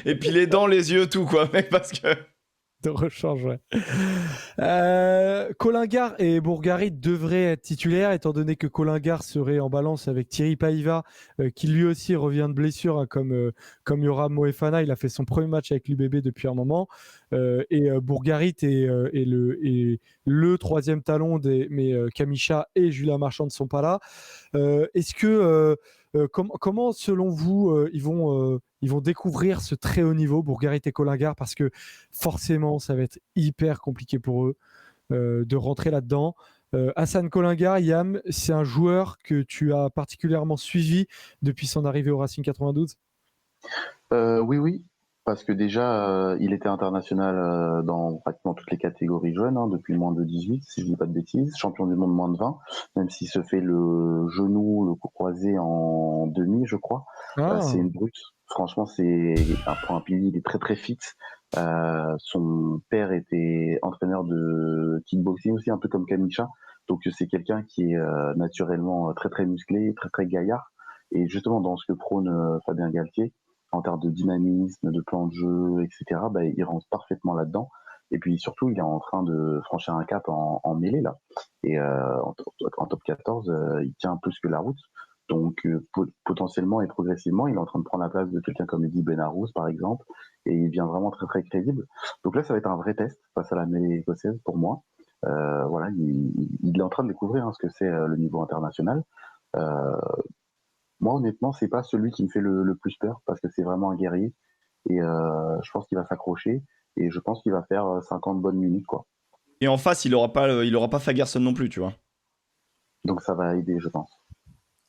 Et puis les dents, les yeux, tout, quoi, mec, parce que. De rechange, ouais. Colingard et Bourgarit devraient être titulaires, étant donné que Colingard serait en balance avec Thierry Paiva, qui lui aussi revient de blessure, hein, comme Yoram Moefana. Il a fait son premier match avec l'UBB depuis un moment. Et Bourgarit est le troisième talon, mais Kamisha et Julien Marchand ne sont pas là. Est-ce que comment, selon vous, ils vont découvrir ce très haut niveau, Bourgarit et Colingard, parce que forcément, ça va être hyper compliqué pour eux de rentrer là-dedans. Hassan Colingard, Yam, c'est un joueur que tu as particulièrement suivi depuis son arrivée au Racing 92 ? Oui. Parce que déjà, il était international dans pratiquement toutes les catégories jeunes, hein, depuis moins de 18, si je ne dis pas de bêtises, champion du monde moins de 20, même s'il se fait le genou, le cou croisé en demi, je crois. C'est une brute. Franchement, c'est pour un pilier, il est très très fit. Son père était entraîneur de kickboxing aussi, un peu comme Kamisha. Donc c'est quelqu'un qui est naturellement très très musclé, très très gaillard. Et justement, dans ce que prône Fabien Galtier, en termes de dynamisme, de plan de jeu, etc., il rentre parfaitement là-dedans. Et puis surtout, il est en train de franchir un cap en mêlée, là. Et en top 14, il tient plus que la route. Donc potentiellement et progressivement, il est en train de prendre la place de quelqu'un comme Eddy Benarous, par exemple. Et il devient vraiment très très crédible. Donc là, ça va être un vrai test face à la mêlée écossaise pour moi. Voilà, il est en train de découvrir ce que c'est le niveau international. Moi, honnêtement, c'est pas celui qui me fait le plus peur parce que c'est vraiment un guerrier et je pense qu'il va s'accrocher et je pense qu'il va faire 50 bonnes minutes, quoi. Et en face, il aura pas Fagerson non plus, tu vois. Donc ça va aider, je pense.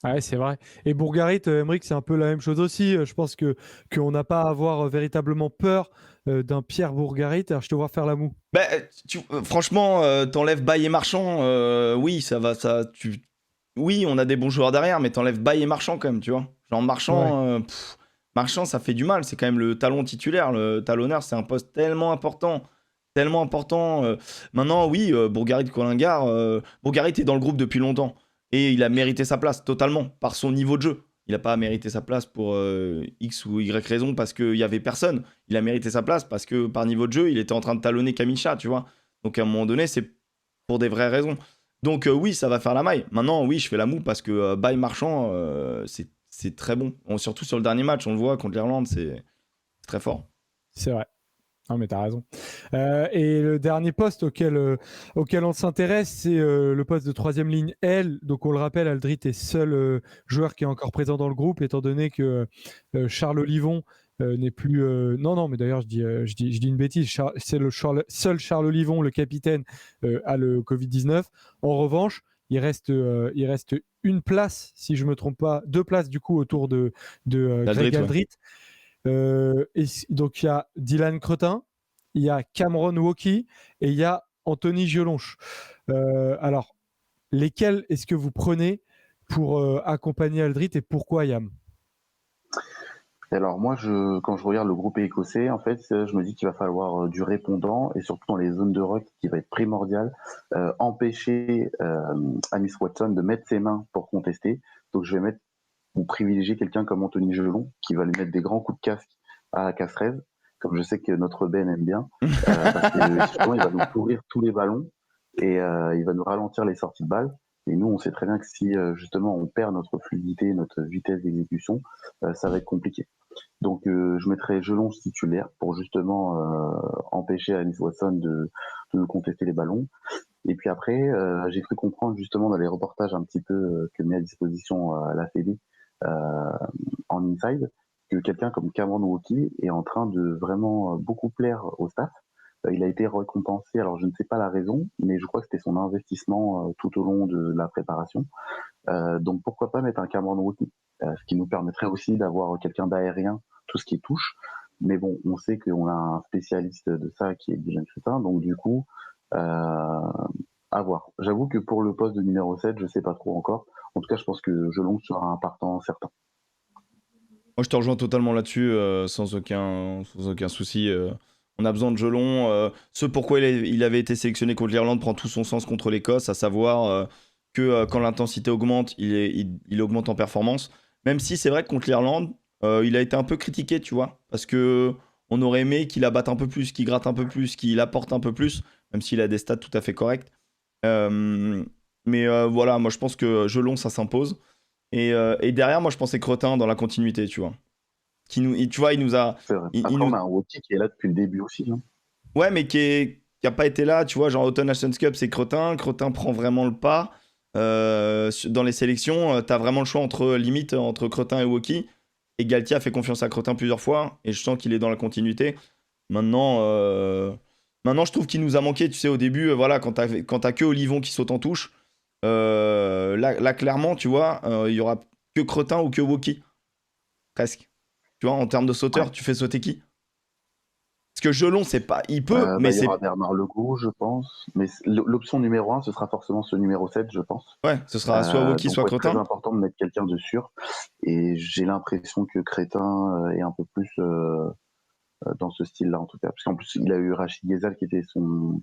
Ouais, c'est vrai. Et Bourgarit, Emmerich, c'est un peu la même chose aussi. Je pense qu'on n'a pas à avoir véritablement peur d'un Pierre Bourgarit. Alors, je te vois faire la moue. Bah, franchement, t'enlèves Baye et Marchand, oui, ça va, oui, on a des bons joueurs derrière, mais t'enlèves Baye et Marchand quand même, tu vois. Genre Marchand, Marchand, ça fait du mal. C'est quand même le talon titulaire, le talonneur, c'est un poste tellement important. Tellement important. Maintenant, oui, Bourgarit Colingard, Bourgarit est dans le groupe depuis longtemps. Et il a mérité sa place totalement par son niveau de jeu. Il n'a pas mérité sa place pour X ou Y raison parce qu'il n'y avait personne. Il a mérité sa place parce que par niveau de jeu, il était en train de talonner Kamicha, tu vois. Donc à un moment donné, c'est pour des vraies raisons. Donc oui, ça va faire la maille. Maintenant, oui, je fais la moue parce que Baye Marchand, c'est très bon. Surtout sur le dernier match, on le voit contre l'Irlande, c'est très fort. C'est vrai. Non, mais t'as raison. Et le dernier poste auquel on s'intéresse, c'est le poste de troisième ligne L. Donc, on le rappelle, Aldrit est seul joueur qui est encore présent dans le groupe, étant donné que Charles Olivon n'est plus. Non, mais d'ailleurs, je dis une bêtise. C'est seul Charles Olivon, le capitaine, a le Covid-19. En revanche, il reste une place, si je ne me trompe pas, 2 places du coup autour de Greg Aldrit. Et donc il y a Dylan Cretin, il y a Cameron Wauquiez et il y a Anthony Gelonche. Alors, lesquels est-ce que vous prenez pour accompagner Aldrit et pourquoi, Yam? Alors moi, quand je regarde le groupe écossais, en fait, je me dis qu'il va falloir du répondant et surtout dans les zones de rock, qui va être primordial, empêcher Amis Watson de mettre ses mains pour contester. Donc je vais mettre ou privilégier quelqu'un comme Anthony Gelon, qui va lui mettre des grands coups de casque à la Castrez, comme je sais que notre Ben aime bien, parce que justement, il va nous pourrir tous les ballons et il va nous ralentir les sorties de balles. Et nous, on sait très bien que si justement on perd notre fluidité, notre vitesse d'exécution, ça va être compliqué. Donc je mettrai Gelon titulaire pour justement empêcher Amis Watson de nous contester les ballons. Et puis après, j'ai cru comprendre justement dans les reportages un petit peu que met à disposition la Fédé en inside, que quelqu'un comme Cameron Wauquiez est en train de vraiment beaucoup plaire au staff. Il a été récompensé, alors je ne sais pas la raison, mais je crois que c'était son investissement tout au long de la préparation. Donc pourquoi pas mettre un Cameron Wauquiez, ce qui nous permettrait aussi d'avoir quelqu'un d'aérien, tout ce qui touche. Mais bon, on sait qu'on a un spécialiste de ça qui est Dylan Cretin, donc du coup, à voir. J'avoue que pour le poste de numéro 7, je sais pas trop encore. En tout cas, je pense que Gelon sera un partant certain. Moi, je te rejoins totalement là-dessus, sans aucun souci. On a besoin de Gelon. Ce pourquoi il avait été sélectionné contre l'Irlande prend tout son sens contre l'Écosse, à savoir que quand l'intensité augmente, il augmente en performance. Même si c'est vrai que contre l'Irlande, il a été un peu critiqué, tu vois, parce que on aurait aimé qu'il abatte un peu plus, qu'il gratte un peu plus, qu'il apporte un peu plus, même s'il a des stats tout à fait corrects. Mais voilà, moi je pense que Gelon, ça s'impose. Et derrière, moi je pensais Cretin dans la continuité, tu vois. Tu vois, il nous a. C'est vrai. Après, on a un Wauquiez qui est là depuis le début aussi. Hein. Ouais, mais qui a pas été là, tu vois. Genre, Autumn Nations Cup, c'est Cretin. Cretin prend vraiment le pas. Dans les sélections, t'as vraiment le choix entre Cretin et Wauquiez. Et Galtier a fait confiance à Cretin plusieurs fois. Et je sens qu'il est dans la continuité. Maintenant, je trouve qu'il nous a manqué, tu sais, au début, voilà, quand t'as que Olivon qui saute en touche. Là, clairement, tu vois, il y aura que Cretin ou que Wauquiez. Presque. Tu vois, en termes de sauteur, tu fais sauter qui? Parce que Gelon, c'est pas. Il peut, mais il y aura Bernard Legault, je pense. Mais l'option numéro 1, ce sera forcément ce numéro 7, je pense. Ouais, ce sera soit Wauquiez, soit Cretin. C'est très important de mettre quelqu'un de sûr. Et j'ai l'impression que Cretin est un peu plus dans ce style-là, en tout cas. Parce qu'en plus, il a eu Rachid Ghezal qui était son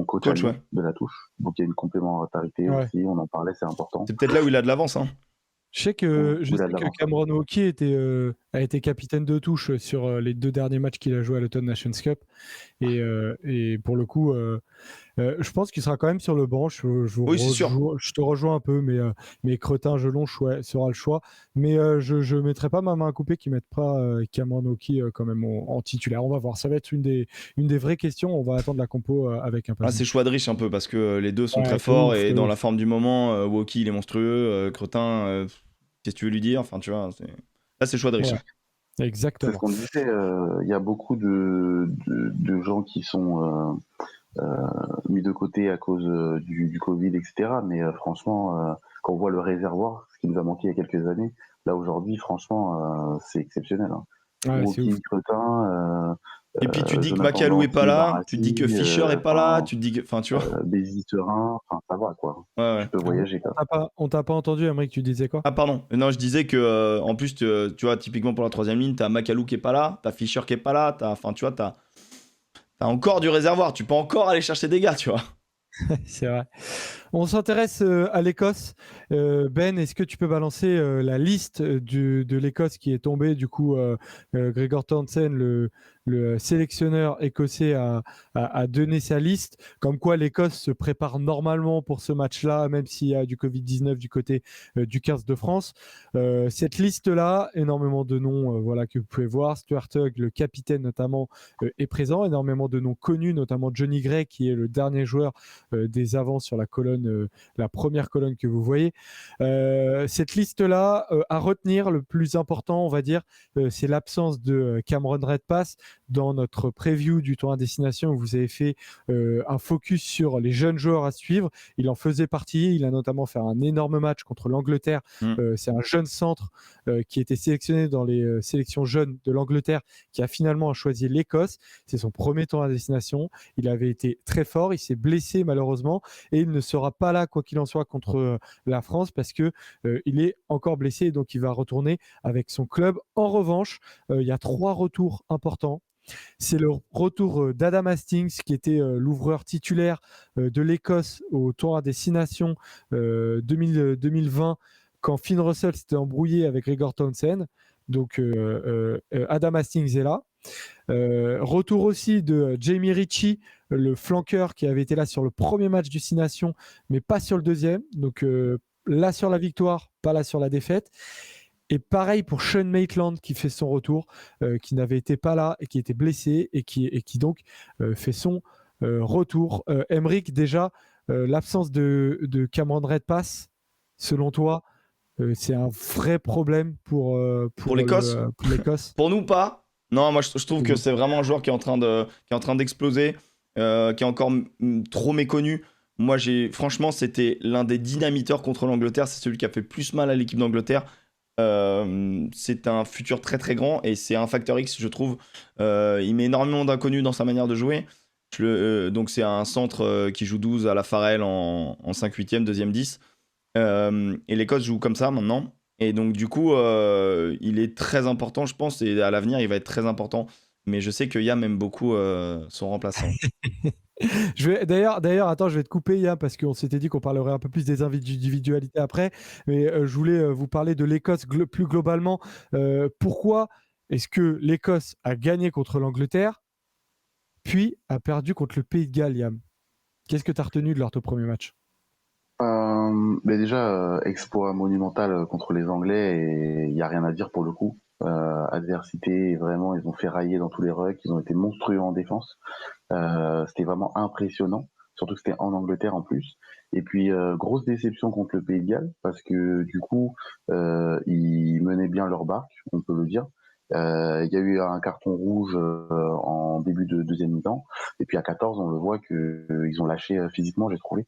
coach ouais. de la touche. Donc il y a une complémentarité aussi, on en parlait, c'est important. C'est peut-être là où il a de l'avance. Hein. Je sais que Cameron Wauquiez a été capitaine de touche sur les 2 derniers matchs qu'il a joué à l'Autumn Nations Cup. Et pour le coup, Je pense qu'il sera quand même sur le banc. Oui, c'est sûr. Je te rejoins un peu, mais Cretin, Gelon sera le choix. Mais je ne mettrai pas ma main à couper qu'ils ne mettent pas Cameron Hockey quand même en titulaire. On va voir. Ça va être une des vraies questions. On va attendre la compo avec un peu. C'est choix de riche un peu parce que les deux sont très Ouais, forts ouf, et de dans ouf. la forme du moment, Woki il est monstrueux, Cretin, qu'est-ce que tu veux lui dire? Enfin, tu vois, là c'est choix de riche. Ouais, C'est ce exactement. qu'on disait. Il y a beaucoup de gens qui sont mis de côté à cause du Covid, etc. Mais franchement, quand on voit le réservoir, ce qui nous a manqué il y a quelques années, là aujourd'hui, franchement, c'est exceptionnel. Hein. Ouais, c'est ouf. Woki, Cretin, Et puis tu dis que Jonathan Macalou est pas Danty, là, tu dis que Barassi, Fischer est pas là, tu dis que. Enfin, tu vois. Bézi, Serein, enfin ça va quoi. Ouais, Tu ouais. peux voyager quoi. On t'a pas entendu, Aymeric, tu disais quoi? Ah, pardon. Non, je disais que, en plus, tu vois, typiquement pour la troisième ligne, t'as Macalou qui est pas là, t'as Fischer qui est pas là, enfin, tu vois, t'as encore du réservoir, tu peux encore aller chercher des gars, tu vois. C'est vrai. On s'intéresse à l'Écosse. Ben, est-ce que tu peux balancer la liste de l'Écosse qui est tombée? Du coup, Gregor Townsend, le sélectionneur écossais, a donné sa liste. Comme quoi, l'Écosse se prépare normalement pour ce match-là, même s'il y a du Covid-19 du côté du 15 de France. Cette liste-là, énormément de noms voilà, que vous pouvez voir. Stuart Hogg, le capitaine notamment, est présent. Énormément de noms connus, notamment Johnny Gray, qui est le dernier joueur des avants sur la colonne, la première colonne que vous voyez. Cette liste-là, à retenir, le plus important, on va dire, c'est l'absence de Cameron Redpath. Dans notre preview du tour à destination, où vous avez fait un focus sur les jeunes joueurs à suivre. Il en faisait partie. Il a notamment fait un énorme match contre l'Angleterre. C'est un jeune centre qui était sélectionné dans les sélections jeunes de l'Angleterre, qui a finalement choisi l'Écosse. C'est son premier tour à destination. Il avait été très fort. Il s'est blessé malheureusement et il ne sera pas là quoi qu'il en soit contre la France parce que il est encore blessé et donc il va retourner avec son club. En revanche, il y a 3 retours importants. C'est le retour d'Adam Hastings, qui était l'ouvreur titulaire de l'Écosse au tour à destination 2020, quand Finn Russell s'était embrouillé avec Gregor Townsend. Donc Adam Hastings est là. Retour aussi de Jamie Ritchie, le flanqueur qui avait été là sur le premier match du Six Nations, mais pas sur le deuxième. Donc là sur la victoire, pas là sur la défaite. Et pareil pour Sean Maitland qui fait son retour, qui n'avait été pas là et qui était blessé et qui donc fait son retour. Aymeric, déjà, l'absence de Cameron Redpath, selon toi, c'est un vrai problème pour l'Écosse. l'Écosse. Pour nous, pas. Non, moi je trouve que c'est vraiment un joueur qui est en train d'exploser, qui est encore trop méconnu. Moi, franchement, c'était l'un des dynamiteurs contre l'Angleterre. C'est celui qui a fait plus mal à l'équipe d'Angleterre. C'est un futur très très grand et c'est un facteur X, je trouve. Il met énormément d'inconnus dans sa manière de jouer. Donc c'est un centre qui joue 12 à la Farrell en 5/8e, 2e 10. Et l'Écosse joue comme ça maintenant. Et donc du coup, il est très important, je pense, et à l'avenir, il va être très important. Mais je sais que Yam aime beaucoup son remplaçant. D'ailleurs, attends, je vais te couper, Yann, parce qu'on s'était dit qu'on parlerait un peu plus des individualités après. Mais je voulais vous parler de l'Écosse plus globalement. Pourquoi est-ce que l'Écosse a gagné contre l'Angleterre, puis a perdu contre le Pays de Galles, Yann? Qu'est-ce que tu as retenu de leur premier match? Mais déjà, exploit monumental contre les Anglais et il n'y a rien à dire pour le coup. Adversité, vraiment, ils ont fait railler dans tous les rucks, ils ont été monstrueux en défense. C'était vraiment impressionnant, surtout que c'était en Angleterre en plus. Et puis, grosse déception contre le Pays de Galles, parce que du coup, ils menaient bien leur barque, on peut le dire. Il y a eu un carton rouge en début de deuxième mi-temps. Et puis à 14, on le voit qu'ils ont lâché physiquement, j'ai trouvé.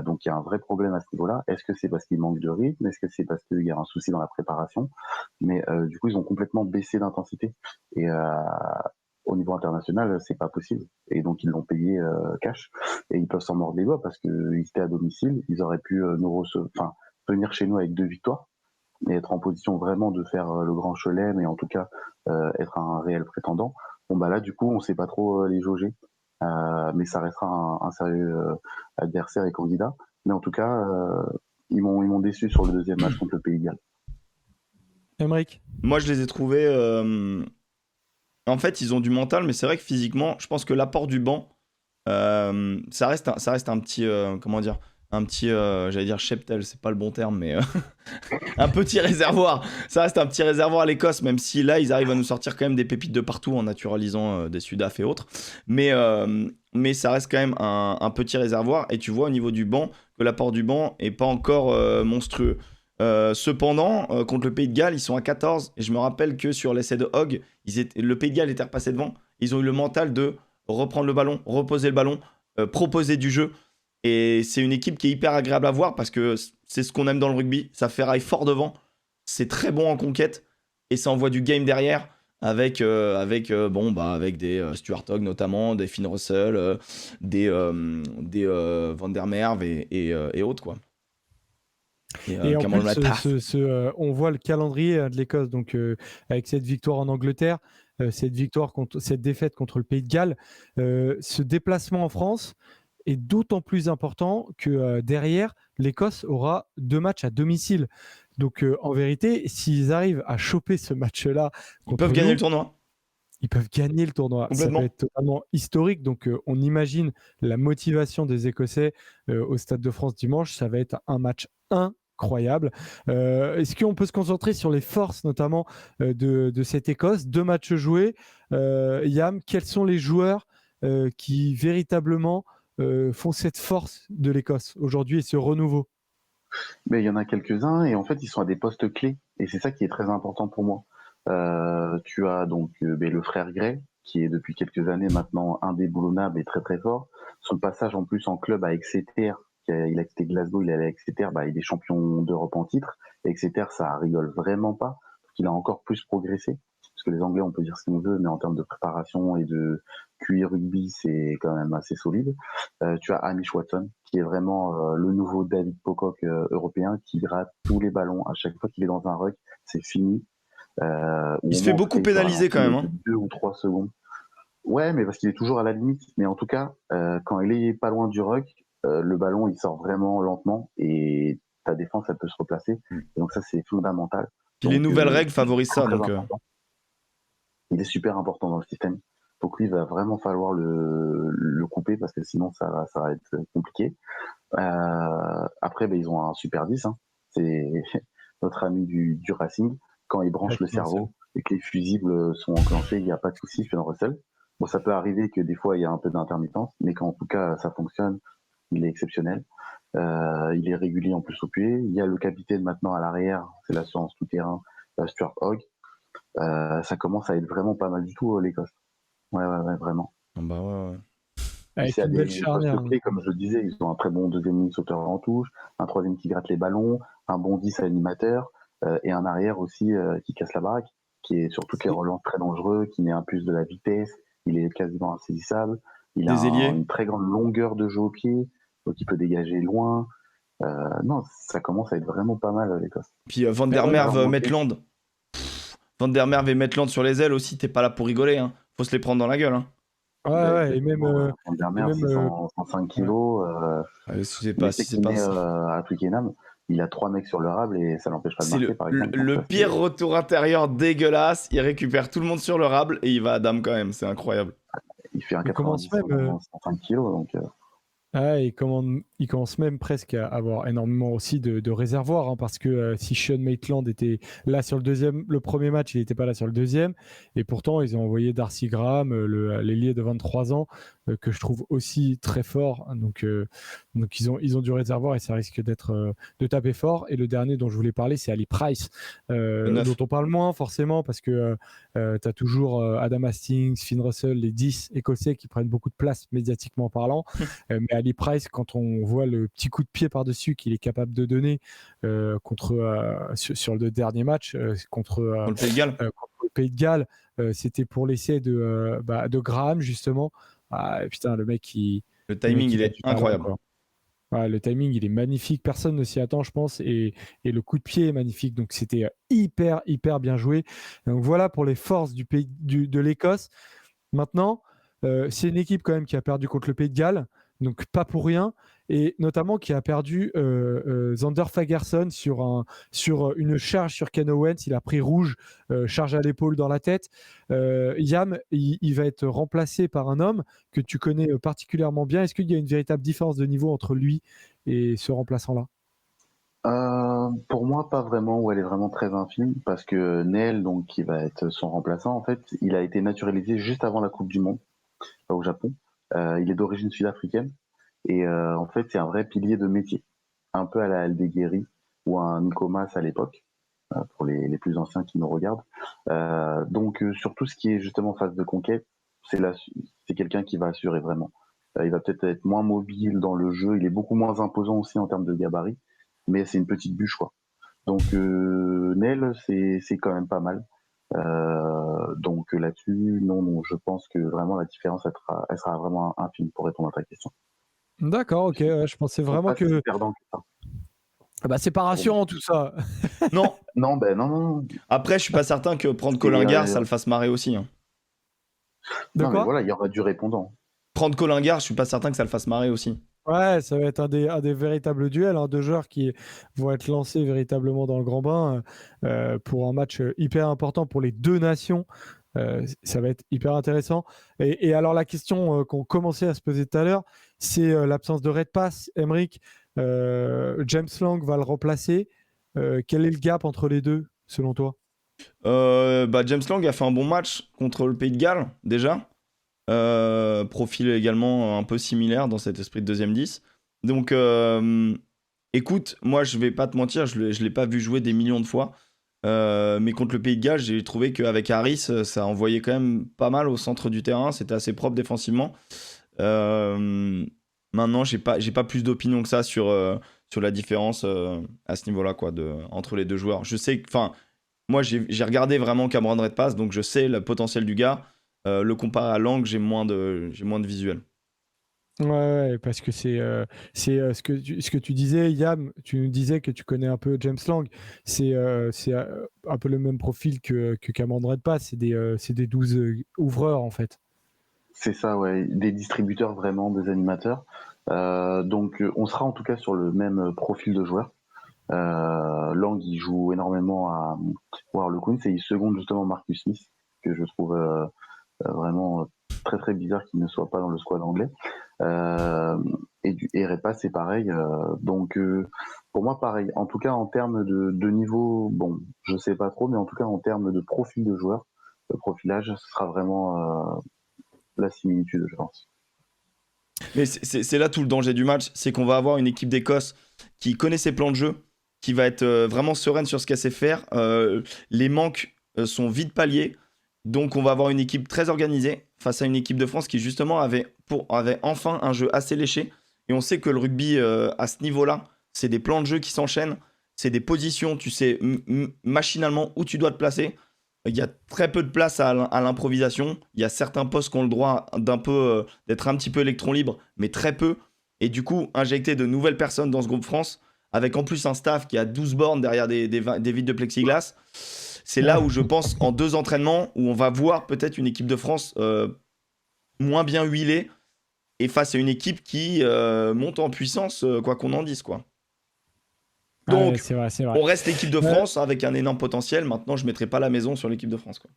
Donc il y a un vrai problème à ce niveau-là. Est-ce que c'est parce qu'il manque de rythme? Est-ce que c'est parce qu'il y a un souci dans la préparation? Mais du coup, ils ont complètement baissé d'intensité. Et au niveau international, c'est pas possible. Et donc ils l'ont payé cash. Et ils peuvent s'en mordre les doigts parce qu'ils étaient à domicile. Ils auraient pu venir chez nous avec 2 victoires et être en position vraiment de faire le grand chelem et en tout cas être un réel prétendant. Bon bah là, du coup, on sait pas trop les jauger. Mais ça restera un sérieux adversaire et candidat. Mais en tout cas, ils m'ont déçu sur le deuxième match contre le Pays de Galles. Aymeric? Moi, je les ai trouvés. En fait, ils ont du mental, mais c'est vrai que physiquement, je pense que l'apport du banc Ça reste un petit, comment dire, un petit, j'allais dire cheptel, c'est pas le bon terme, mais un petit réservoir. Ça reste un petit réservoir à l'Écosse, même si là, ils arrivent à nous sortir quand même des pépites de partout en naturalisant des Sudaf et autres. Mais ça reste quand même un petit réservoir. Et tu vois au niveau du banc que l'apport du banc est pas encore monstrueux. Cependant, contre le Pays de Galles, ils sont à 14. Et je me rappelle que sur l'essai de Hogg, le Pays de Galles était repassé devant. Ils ont eu le mental de reprendre le ballon, reposer le ballon, proposer du jeu. Et c'est une équipe qui est hyper agréable à voir parce que c'est ce qu'on aime dans le rugby. Ça ferraille fort devant. C'est très bon en conquête. Et ça envoie du game derrière avec des Stuart Hogg notamment, des Finn Russell, des Van der Merwe et autres, quoi. Et en plus, on voit le calendrier de l'Écosse. Donc, avec cette victoire en Angleterre, cette défaite contre le Pays de Galles, ce déplacement en France est d'autant plus important que derrière, l'Écosse aura 2 matchs à domicile. Donc, en vérité, s'ils arrivent à choper ce match-là, ils peuvent gagner le tournoi. Ils peuvent gagner le tournoi. Ça peut être totalement historique. Donc, on imagine la motivation des Écossais au Stade de France dimanche. Ça va être un match incroyable. Est-ce qu'on peut se concentrer sur les forces, notamment de cette Écosse? 2 matchs joués. Yam, quels sont les joueurs qui véritablement font cette force de l'Écosse aujourd'hui et ce renouveau? Mais il y en a quelques-uns et en fait, ils sont à des postes clés. Et c'est ça qui est très important pour moi. Tu as donc le frère Gray, qui est depuis quelques années maintenant indéboulonnable et très très fort. Son passage en plus en club à Exeter, il a quitté Glasgow, il est allé à Exeter, il est champion d'Europe en titre. Et Exeter, ça rigole vraiment pas, parce qu'il a encore plus progressé. Parce que les Anglais, on peut dire ce qu'on veut, mais en termes de préparation et de QI rugby, c'est quand même assez solide. Tu as Hamish Watson, qui est vraiment le nouveau David Pocock européen, qui gratte tous les ballons. À chaque fois qu'il est dans un ruck, c'est fini. Il se fait beaucoup pénaliser quand même. Hein. 2 ou 3 secondes. Ouais, mais parce qu'il est toujours à la limite. Mais en tout cas, quand il est pas loin du ruck, le ballon il sort vraiment lentement et ta défense elle peut se replacer. Et donc ça c'est fondamental. Puis les nouvelles règles favorisent ça. Donc il est super important dans le système. Donc lui il va vraiment falloir le couper parce que sinon ça va être compliqué. Après ils ont un super 10. Hein. C'est notre ami du Racing. Quand il branche le cerveau et que les fusibles sont enclenchés, il n'y a pas de souci, Finn Russell. Bon, ça peut arriver que des fois, il y a un peu d'intermittence, mais quand en tout cas, ça fonctionne, il est exceptionnel. Il est régulier en plus au pied. Il y a le capitaine maintenant à l'arrière, c'est l'assurance tout-terrain, Stuart Hogg. Ça commence à être vraiment pas mal du tout, l'Écosse. Ouais, vraiment. Bah ouais. Avec une belle charnière. Comme je le disais, ils ont un très bon deuxième ligne sauteur en touche, un troisième qui gratte les ballons, un bon 10 animateur. Et un arrière aussi qui casse la baraque, qui est sur toutes les relances très dangereux, qui met un plus de la vitesse, il est quasiment insaisissable, il a une très grande longueur de jeu au pied, donc il peut dégager loin. Non, ça commence à être vraiment pas mal l'Écosse. Puis Van der Merwe, Maitland. Van der Merwe et Maitland sur les ailes aussi, t'es pas là pour rigoler, hein. Faut se les prendre dans la gueule. Hein. Ouais, et même. Van der Merwe, c'est 105 kilos. C'est pas à Twickenham. Il a 3 mecs sur le rable et ça l'empêche pas de marquer, par exemple. Le pire retour intérieur dégueulasse. Il récupère tout le monde sur le rable et il va à dame quand même. C'est incroyable. Il fait un 90 105 kilos. Donc, il commence même presque à avoir énormément aussi de réservoirs, hein, parce que si Sean Maitland était là sur le premier match, il n'était pas là sur le deuxième, et pourtant ils ont envoyé Darcy Graham, l'ailier de 23 ans, que je trouve aussi très fort. Donc ils ont du réservoir et ça risque d'être de taper fort. Et le dernier dont je voulais parler, c'est Ali Price, dont on parle moins forcément parce que tu as toujours Adam Hastings, Finn Russell, les 10 écossais qui prennent beaucoup de place médiatiquement parlant. Mais Ali Price, quand on voit le petit coup de pied par-dessus qu'il est capable de donner sur le dernier match contre le Pays de Galles, c'était pour l'essai de Graham justement. Putain, le mec le timing il est incroyable. Le timing il est magnifique, personne ne s'y attend je pense, et le coup de pied est magnifique, donc c'était hyper bien joué. Donc voilà pour les forces de l'Écosse. Maintenant c'est une équipe quand même qui a perdu contre le Pays de Galles, donc pas pour rien, et notamment qui a perdu Zander Fagerson sur une charge sur Ken Owens. Il a pris rouge, charge à l'épaule dans la tête. Yam, il va être remplacé par un homme que tu connais particulièrement bien. Est-ce qu'il y a une véritable différence de niveau entre lui et ce remplaçant-là? Pour moi, pas vraiment, où elle est vraiment très infime, parce que Neil, donc, qui va être son remplaçant, en fait, il a été naturalisé juste avant la Coupe du Monde, au Japon. Il est d'origine sud-africaine, et en fait, c'est un vrai pilier de métier, un peu à la Aldeguerri ou un Nico Mas à l'époque, pour les plus anciens qui nous regardent. Donc, sur tout ce qui est justement phase de conquête, c'est quelqu'un qui va assurer vraiment. Il va peut-être être moins mobile dans le jeu, il est beaucoup moins imposant aussi en termes de gabarit, mais c'est une petite bûche, quoi. Donc Nel, c'est quand même pas mal. Donc là-dessus, non, je pense que vraiment la différence, elle sera vraiment infime pour répondre à ta question. D'accord, ok. Je pensais vraiment Pas si que perdant que ça. bah, c'est pas rassurant tout ça. Non. Non, ben non. Après, je suis pas certain que prendre Et, Colingard, ça le fasse marrer aussi, hein. De non, mais quoi? voilà, il y aura du répondant. Prendre Colingard, je suis pas certain que ça le fasse marrer aussi. Ouais, ça va être un des véritables duels, hein, deux joueurs qui vont être lancés véritablement dans le grand bain pour un match hyper important pour les deux nations. Ça va être hyper intéressant. Et alors la question qu'on commençait à se poser tout à l'heure, c'est l'absence de Red Pass. Emric, James Lang va le remplacer. Quel est le gap entre les deux, selon toi? James Lang a fait un bon match contre le Pays de Galles, déjà. Profil également un peu similaire dans cet esprit de deuxième 10. Donc, écoute, moi, je vais pas te mentir, je l'ai pas vu jouer des millions de fois. Mais contre le Pays de Galles, j'ai trouvé qu'avec Harris, ça envoyait quand même pas mal au centre du terrain. C'était assez propre défensivement. Maintenant, j'ai pas plus d'opinion que ça sur la différence à ce niveau-là, quoi, entre les deux joueurs. Je sais que, enfin, moi, j'ai regardé vraiment Cameron Redpath, donc je sais le potentiel du gars. Le comparer à Lang, j'ai moins de visuel. Ouais, parce que ce que tu disais, Yam, tu nous disais que tu connais un peu James Lang. C'est un peu le même profil que Cameron Redpath. C'est des 12 ouvreurs, en fait. C'est ça, ouais, des distributeurs vraiment, des animateurs. Donc on sera en tout cas sur le même profil de joueur. Lang, il joue énormément à Harlequins et il seconde justement Marcus Smith, que je trouve vraiment très très bizarre qu'il ne soit pas dans le squad anglais. Et Repas, c'est pareil. Donc pour moi, pareil. En tout cas, en termes de niveau, bon, je sais pas trop, mais en tout cas, en termes de profil de joueur, le profilage, ce sera vraiment la similitude, je pense. Mais c'est là tout le danger du match, c'est qu'on va avoir une équipe d'Écosse qui connaît ses plans de jeu, qui va être vraiment sereine sur ce qu'elle sait faire. Les manques sont vite palliés, donc on va avoir une équipe très organisée face à une équipe de France qui justement avait enfin un jeu assez léché. Et on sait que le rugby à ce niveau-là, c'est des plans de jeu qui s'enchaînent, c'est des positions, tu sais machinalement où tu dois te placer. Il y a très peu de place à l'improvisation. Il y a certains postes qui ont le droit d'être un petit peu électron libre, mais très peu. Et du coup, injecter de nouvelles personnes dans ce groupe France, avec en plus un staff qui a 12 bornes derrière des vitres de plexiglas, c'est là où je pense, en 2 entraînements, où on va voir peut-être une équipe de France moins bien huilée et face à une équipe qui monte en puissance, quoi qu'on en dise, quoi. Donc, Ouais, c'est vrai. on reste l'équipe de France avec un énorme potentiel. Maintenant, je ne mettrai pas la maison sur l'équipe de France, quoi.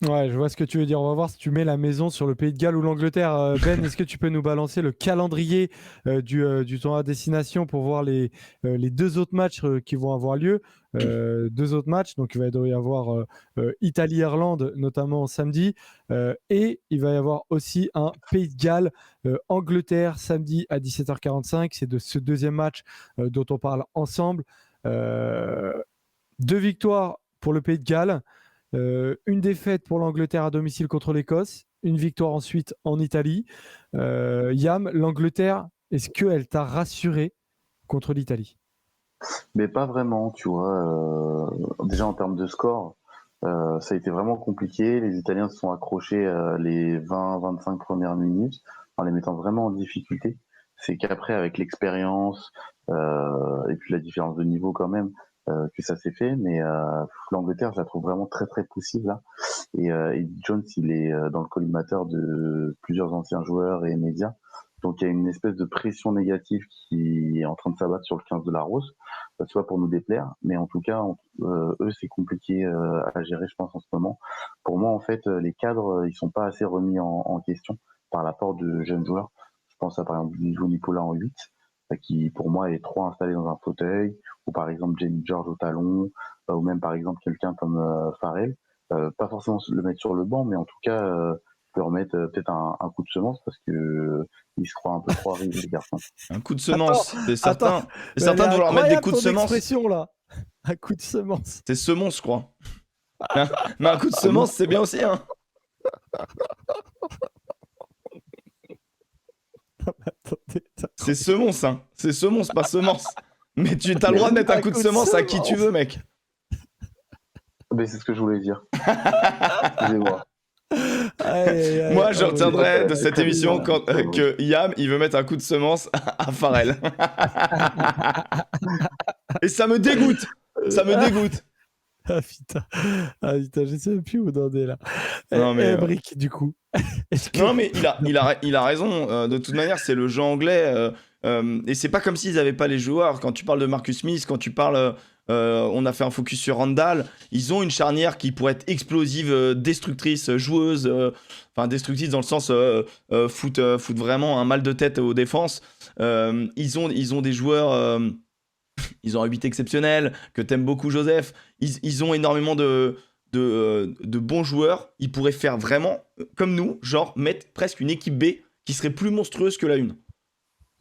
Ouais, je vois ce que tu veux dire. On va voir si tu mets la maison sur le Pays de Galles ou l'Angleterre. Ben, est-ce que tu peux nous balancer le calendrier du tournoi à destination pour voir les 2 autres matchs qui vont avoir lieu? 2 autres matchs, donc il va y avoir Italie-Irlande, notamment samedi, et il va y avoir aussi un Pays de Galles, Angleterre, samedi à 17h45. C'est de ce deuxième match dont on parle ensemble. 2 victoires pour le Pays de Galles. Une défaite pour l'Angleterre à domicile contre l'Écosse, une victoire ensuite en Italie. Yam, l'Angleterre, est-ce qu'elle t'a rassuré contre l'Italie? Mais pas vraiment, tu vois. Déjà en termes de score, ça a été vraiment compliqué. Les Italiens se sont accrochés les 20-25 premières minutes en les mettant vraiment en difficulté. C'est qu'après, avec l'expérience et puis la différence de niveau quand même, que ça s'est fait. Mais l'Angleterre, je la trouve vraiment très très poussive là. Et Jones, il est dans le collimateur de plusieurs anciens joueurs et médias. Donc il y a une espèce de pression négative qui est en train de s'abattre sur le 15 de la Rose. C'est pas pour nous déplaire, mais en tout cas, eux, c'est compliqué à gérer, je pense, en ce moment. Pour moi, en fait, les cadres, ils sont pas assez remis en question par l'apport de jeunes joueurs. Je pense à, par exemple, Nico Nicolas en 8, qui, pour moi, est trop installé dans un fauteuil, ou par exemple, Jamie George au talon, ou même, par exemple, quelqu'un comme Farrell. Pas forcément le mettre sur le banc, mais en tout cas, peut remettre peut-être un coup de semence parce que il se croit un peu trop arrivé, les garçons. Un coup de semence, c'est certain. C'est Mais certain de vouloir mettre des coups de ton semence. expression là. Un coup de semence. C'est semence, je crois. Mais un coup de semence, c'est bien aussi, hein. Attendez, C'est semence, hein. C'est semence, pas semence. Mais tu as le droit de mettre un coup de semence à qui tu veux, mec. Mais c'est ce que je voulais dire. Excusez-moi. Moi, je retiendrai de cette émission que Yam, il veut mettre un coup de semence à Farrell. Et ça me dégoûte. Ça me dégoûte. Ah putain, je sais même plus où on en est là. Non, mais, Brick, du coup. Non, mais il a raison. De toute manière, c'est le jeu anglais. Et c'est pas comme s'ils avaient pas les joueurs. Quand tu parles de Marcus Smith, quand tu parles. On a fait un focus sur Randall. Ils ont une charnière qui pourrait être explosive, destructrice, joueuse. Enfin, destructrice dans le sens foot vraiment un mal de tête aux défenses. Ils ont des joueurs. Ils ont un 8 exceptionnel, que t'aimes beaucoup, Joseph. Ils ont énormément de bons joueurs. Ils pourraient faire vraiment, comme nous, genre mettre presque une équipe B qui serait plus monstrueuse que la une.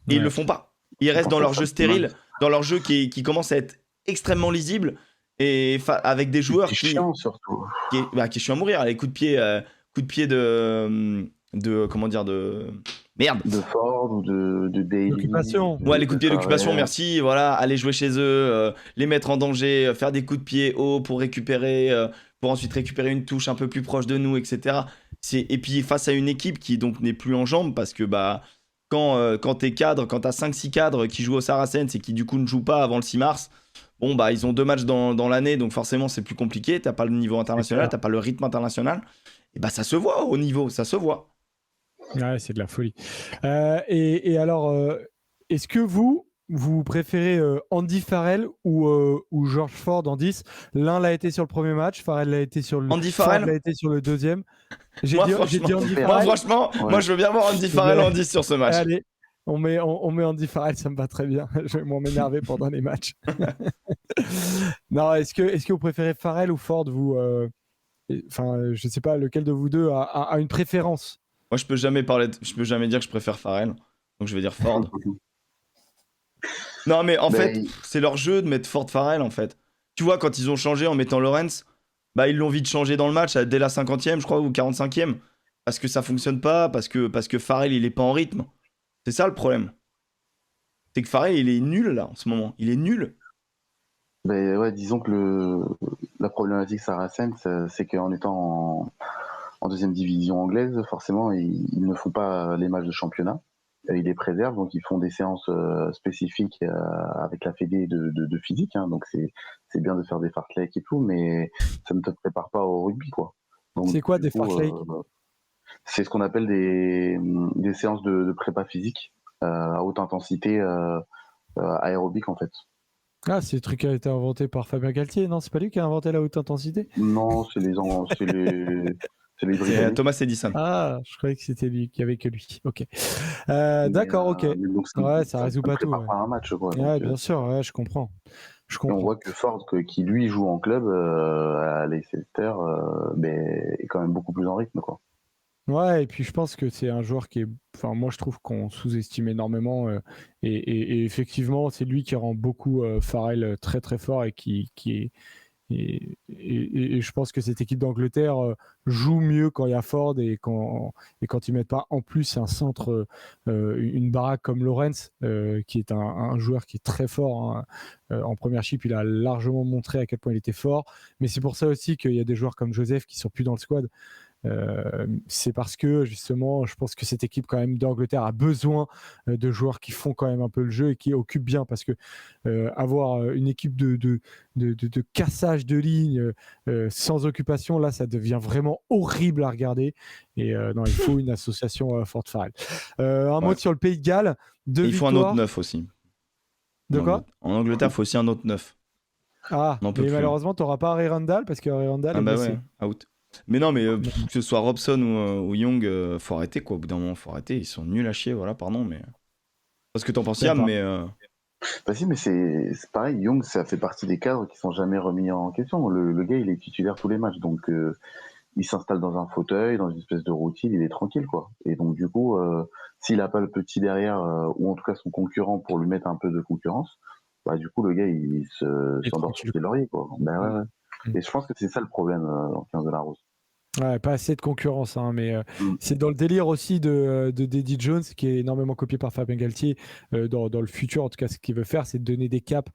Et ils le font pas. Ils restent dans leur jeu stérile, dans leur jeu qui commence à être extrêmement lisible et avec des joueurs qui chiant, surtout. Qui est chiant à mourir. Les coups de pied de comment dire de merde. De Ford ou de Daly. D'occupation. Ouais, les coups de pied d'occupation, merci. Voilà, aller jouer chez eux, les mettre en danger, faire des coups de pied hauts pour récupérer, pour ensuite récupérer une touche un peu plus proche de nous, etc. Et puis face à une équipe qui donc n'est plus en jambes parce que bah quand t'es cadre, quand t'as 5-6 cadres qui jouent au Saracens et qui du coup ne jouent pas avant le 6 mars, bon bah ils ont 2 matchs dans l'année, donc forcément c'est plus compliqué, t'as pas le niveau international, t'as pas le rythme international, et bah ça se voit au niveau, ça se voit. Ouais, c'est de la folie. Et alors, est-ce que vous préférez Andy Farrell ou George Ford en 10? L'un l'a été sur le premier match, Farrell l'a été sur le Andy Farrell l'a été sur le deuxième. J'ai dit Andy Farrell. Moi franchement, moi je veux bien voir Andy Farrell en 10 sur ce match. Allez, on met Andy Farrell, ça me va très bien. Je vais m'énerver pendant les matchs. Non, est-ce que vous préférez Farrell ou Ford, vous enfin, je sais pas lequel de vous deux a une préférence. Moi, je peux jamais dire que je préfère Farrell, donc je vais dire Ford. Non, mais en fait, c'est leur jeu de mettre Ford Farrell, en fait. Tu vois, quand ils ont changé en mettant Lawrence, bah ils l'ont vite changé dans le match dès la 50e, je crois, ou 45e, parce que ça fonctionne pas, parce que Farrell, il est pas en rythme. C'est ça le problème. C'est que Farrell, il est nul là en ce moment. Il est nul. Ben ouais, disons que la problématique Saracens, c'est qu'en étant en deuxième division anglaise, forcément, ils ne font pas les matchs de championnat. Ils les préservent, donc ils font des séances spécifiques avec la fédé de physique. Hein, donc c'est bien de faire des fartleks et tout, mais ça ne te prépare pas au rugby, quoi. C'est quoi des fartleks? C'est ce qu'on appelle des séances de prépa physique à haute intensité aérobique, en fait. Ah, c'est le truc qui a été inventé par Fabien Galtier, non? C'est pas lui qui a inventé la haute intensité? Non, c'est les C'est Thomas Edison. Ah, je croyais que c'était lui, qu'il y avait que lui. Ok. D'accord, ok. Donc, ouais, ça résout pas tout. Ouais. Pas un match, quoi. Ouais, donc, bien sûr, ouais, je comprends. Et on voit que Ford, qui lui joue en club à Leicester, est quand même beaucoup plus en rythme, quoi. Ouais, et puis je pense que c'est un joueur qui est. Enfin, moi, je trouve qu'on sous-estime énormément. Et effectivement, c'est lui qui rend beaucoup Farrell très très fort et qui est. Et je pense que cette équipe d'Angleterre joue mieux quand il y a Ford et quand ils mettent pas en plus un centre, une baraque comme Lawrence, qui est un joueur qui est très fort. Hein. En première chip, il a largement montré à quel point il était fort. Mais c'est pour ça aussi qu'il y a des joueurs comme Joseph qui sont plus dans le squad. C'est parce que justement, je pense que cette équipe quand même d'Angleterre a besoin de joueurs qui font quand même un peu le jeu et qui occupent bien, parce que avoir une équipe de cassage de ligne sans occupation, là, ça devient vraiment horrible à regarder. Et non, il faut une association forte Farrell. Un mot sur le Pays de Galles. Et il faut un autre 9 aussi. De quoi ? En Angleterre, il faut aussi un autre 9. Ah, mais malheureusement, tu n'auras pas Harry Randall parce que Harry Randall est blessé. Ouais, out. Mais non, mais que ce soit Robson ou Young, faut arrêter quoi. Au bout d'un moment, faut arrêter. Ils sont nuls à chier, voilà, pardon, mais. Parce que t'en penses, Yam, mais. Bah si, mais c'est pareil. Young, ça fait partie des cadres qui sont jamais remis en question. Le gars, il est titulaire tous les matchs, donc il s'installe dans un fauteuil, dans une espèce de routine, il est tranquille, quoi. Et donc du coup, s'il a pas le petit derrière, ou en tout cas son concurrent pour lui mettre un peu de concurrence, bah du coup le gars il s'endort sur ses lauriers, quoi. Ben ouais. Et je pense que c'est ça le problème en 15 de la Rose. Ouais, pas assez de concurrence, hein, mais c'est dans le délire aussi de Eddie Jones, qui est énormément copié par Fabien Galtier. Dans le futur, en tout cas, ce qu'il veut faire, c'est de donner des caps,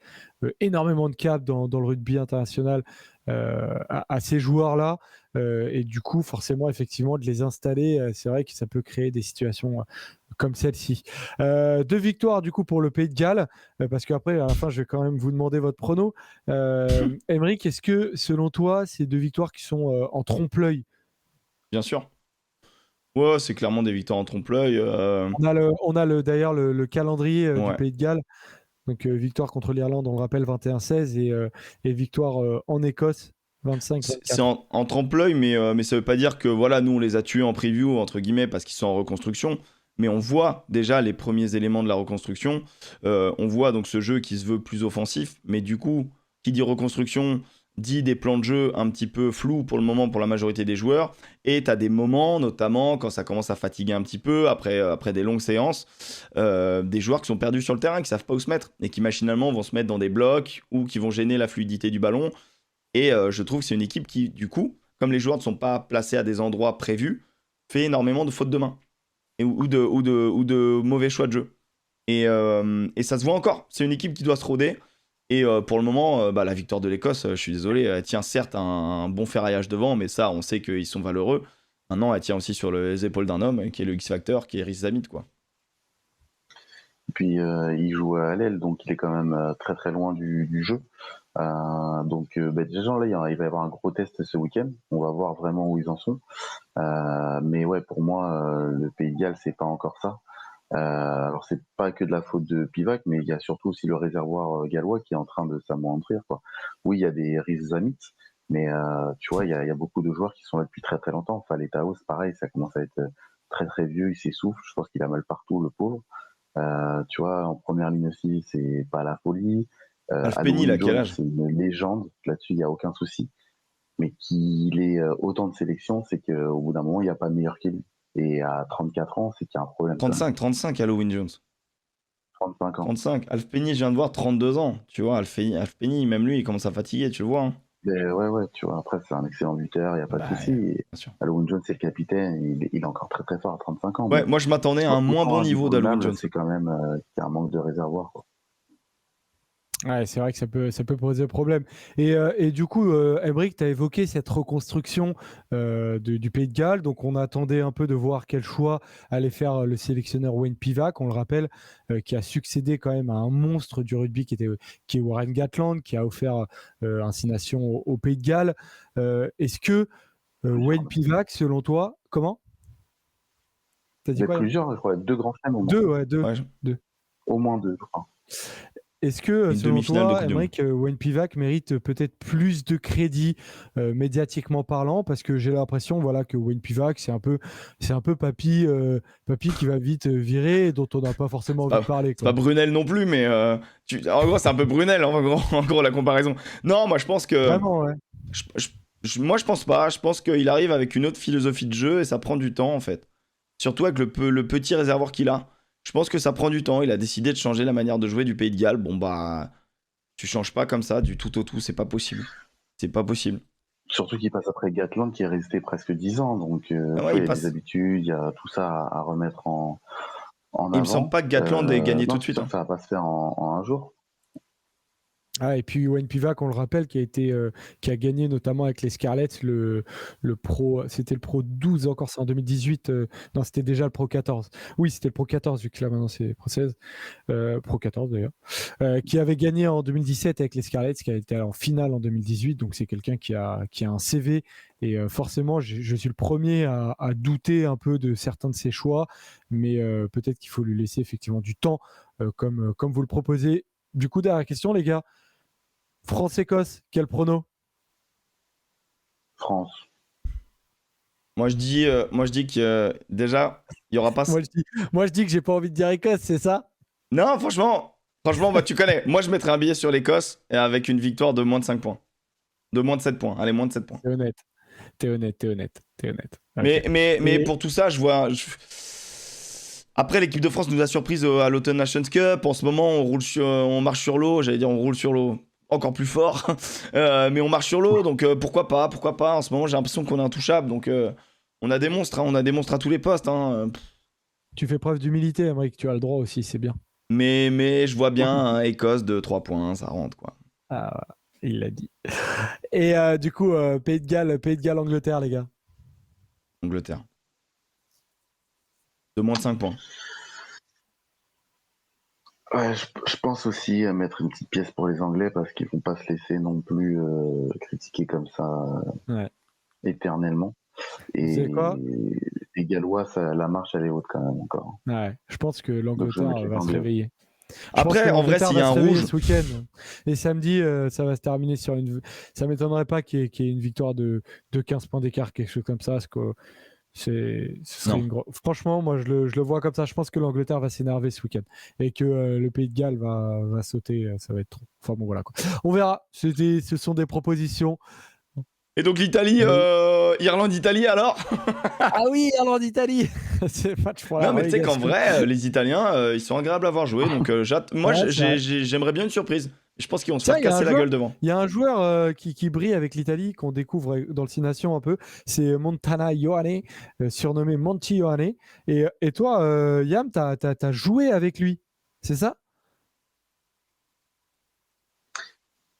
énormément de caps dans le rugby international à ces joueurs-là. Et du coup, forcément, effectivement, de les installer, c'est vrai que ça peut créer des situations comme celle-ci. 2 victoires du coup pour le Pays de Galles, parce qu'après à la fin je vais quand même vous demander votre prono. Aymeric, est-ce que selon toi ces 2 victoires qui sont en trompe-l'œil? Bien sûr. Ouais, c'est clairement des victoires en trompe-l'œil. On a d'ailleurs le calendrier du Pays de Galles. Donc victoire contre l'Irlande, on le rappelle, 21-16, et victoire en Écosse, 25-24. C'est en trompe-l'œil, mais ça veut pas dire que voilà, nous on les a tués en preview entre guillemets parce qu'ils sont en reconstruction. Mais on voit déjà les premiers éléments de la reconstruction. On voit donc ce jeu qui se veut plus offensif. Mais du coup, qui dit reconstruction, dit des plans de jeu un petit peu flous pour le moment pour la majorité des joueurs. Et tu as des moments, notamment quand ça commence à fatiguer un petit peu, après des longues séances, des joueurs qui sont perdus sur le terrain, qui savent pas où se mettre, et qui machinalement vont se mettre dans des blocs ou qui vont gêner la fluidité du ballon. Et je trouve que c'est une équipe qui, du coup, comme les joueurs ne sont pas placés à des endroits prévus, fait énormément de fautes de main. Ou de mauvais choix de jeu. Et ça se voit encore. C'est une équipe qui doit se roder. Et pour le moment, la victoire de l'Écosse, je suis désolé, elle tient certes un bon ferraillage devant, mais ça, on sait qu'ils sont valeureux. Maintenant, elle tient aussi sur les épaules d'un homme, qui est le X-Factor, qui est Rhys Zamit, quoi. Et puis, il joue à l'aile, donc il est quand même très très loin du jeu. Donc déjà là, il va y avoir un gros test ce week-end. On va voir vraiment où ils en sont. Mais ouais, pour moi, le Pays de Galles, c'est pas encore ça. Alors c'est pas que de la faute de Pivac, mais il y a surtout aussi le réservoir gallois qui est en train de s'amoindrir, quoi. Oui, il y a des Rhys Zamit, mais tu vois, il y a beaucoup de joueurs qui sont là depuis très très longtemps. Fallet Taos, pareil, ça commence à être très très vieux, il s'essouffle. Je pense qu'il a mal partout, le pauvre. Tu vois, en première ligne aussi, c'est pas la folie. Alf Penny, il a quel âge ? C'est une légende, là-dessus, il n'y a aucun souci. Mais qu'il ait autant de sélections, c'est qu'au bout d'un moment, il n'y a pas meilleur que lui. Et à 34 ans, c'est qu'il y a un problème. 35, Halloween Jones. 35 ans. 35. Alf Penny, je viens de voir, 32 ans. Tu vois, Alf Penny, même lui, il commence à fatiguer, tu le vois. Hein. Ouais, tu vois, après, c'est un excellent buteur, il n'y a pas de souci. Halloween Jones, c'est le capitaine, il est encore très très fort à 35 ans. Ouais, moi je m'attendais à un moins bon niveau d'Halloween Jones. C'est quand même qu'il y a un manque de réservoir, quoi. Ouais, c'est vrai que ça peut poser problème. Et du coup, Aymeric, tu as évoqué cette reconstruction du Pays de Galles. Donc, on attendait un peu de voir quel choix allait faire le sélectionneur Wayne Pivac, on le rappelle, qui a succédé quand même à un monstre du rugby qui est Warren Gatland, qui a offert un 6 Nations au Pays de Galles. Est-ce que Wayne Pivac, selon toi, comment ? T'as dit quoi ? Plusieurs, je crois, 2 grands chelems au moins. Deux. Au moins 2, je crois. Est-ce que, selon toi, Aymeric, Wayne Pivac mérite peut-être plus de crédit médiatiquement parlant, parce que j'ai l'impression, voilà, que Wayne Pivac, c'est un peu papy qui va vite virer, et dont on n'a pas forcément envie de parler. C'est pas Brunel non plus, mais en gros, c'est un peu Brunel, en gros, la comparaison. Non, moi, je pense que... Vraiment, ouais. Moi, je pense pas. Je pense qu'il arrive avec une autre philosophie de jeu, et ça prend du temps, en fait. Surtout avec le petit réservoir qu'il a. Je pense que ça prend du temps. Il a décidé de changer la manière de jouer du Pays de Galles. Bon, tu changes pas comme ça du tout au tout. C'est pas possible. C'est pas possible. Surtout qu'il passe après Gatland qui est resté presque 10 ans. Donc, il y a des habitudes, il y a tout ça à remettre en avant. Il me semble pas que Gatland ait gagné tout de suite. Ça va pas se faire en un jour. Ah, et puis Wayne Pivac, on le rappelle, qui a gagné notamment avec les Scarlets le Pro, c'était le Pro 12 encore, c'est en 2018. Non, c'était déjà le Pro 14. Oui, c'était le Pro 14, vu que là maintenant c'est Pro 16. Pro 14 d'ailleurs. Qui avait gagné en 2017 avec les Scarlets, qui a été en finale en 2018. Donc c'est quelqu'un qui a un CV. Et forcément, je suis le premier à douter un peu de certains de ses choix. Mais peut-être qu'il faut lui laisser effectivement du temps, comme vous le proposez. Du coup, dernière question, les gars. France-Écosse, quel prono? France. Moi, je dis que déjà, il y aura pas. Moi, je dis que j'ai pas envie de dire Écosse, c'est ça? Non, franchement, bah, tu connais. Moi, je mettrais un billet sur l'Écosse et avec une victoire de moins de 5 points. De moins de 7 points. Allez, moins de 7 points. T'es honnête. Okay. Mais pour tout ça, je vois. Après, l'équipe de France nous a surprise à l'Autumn Nations Cup. En ce moment, on marche sur l'eau. J'allais dire, on roule sur l'eau encore plus fort. Mais on marche sur l'eau, donc pourquoi pas. En ce moment, j'ai l'impression qu'on est intouchable. Donc, on a des monstres. On a des monstres à tous les postes. Tu fais preuve d'humilité, Aymeric. Tu as le droit aussi, c'est bien. Mais je vois bien Écosse de 3 points. Ça rentre, quoi. Ah, il l'a dit. Et du coup, Pays de Galles, Angleterre, les gars. Angleterre. De moins de 5 points. Ouais, je pense aussi à mettre une petite pièce pour les Anglais parce qu'ils vont pas se laisser non plus critiquer comme ça éternellement. Et les Gallois, la marche elle est haute quand même encore. Ouais, je pense que l'Angleterre va se réveiller. Après, en vrai, s'il y a un rouge ce week-end et samedi, ça va se terminer sur une. Ça m'étonnerait pas qu'il y ait une victoire de 15 points d'écart, quelque chose comme ça, parce que franchement, moi je le vois comme ça. Je pense que l'Angleterre va s'énerver ce week-end et que le Pays de Galles va sauter. Ça va être trop. Enfin bon, voilà quoi. On verra. Ce sont des propositions. Et donc l'Italie, Irlande-Italie alors? Ah oui, Irlande-Italie. C'est match pour la. Non mais tu sais qu'en vrai, les Italiens, ils sont agréables à voir jouer. Donc moi, j'aimerais bien une surprise. Je pense qu'ils vont se faire casser la gueule devant. Il y a un joueur qui brille avec l'Italie, qu'on découvre dans le 6 Nations un peu. C'est Montana Ioane, surnommé Monty Ioane. Et toi, Yam, t'as joué avec lui, c'est ça?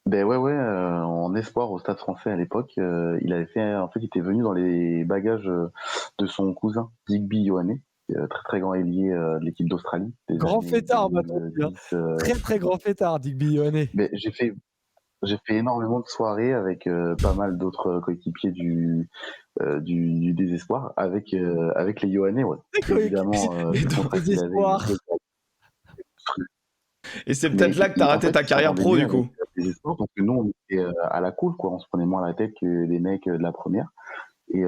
Ben ouais, en espoir au Stade Français à l'époque, il était venu dans les bagages de son cousin Digby Ioane, très très grand ailier de l'équipe d'Australie. Grand fêtard, très très grand fêtard, Digby Ioane. Mais j'ai fait énormément de soirées avec pas mal d'autres coéquipiers du désespoir, avec les Ioane, ouais. Évidemment, désespoir. Et c'est peut-être là que t'as raté ta carrière pro, du coup. Parce que nous, on était à la cool, quoi. On se prenait moins la tête que les mecs de la première. Et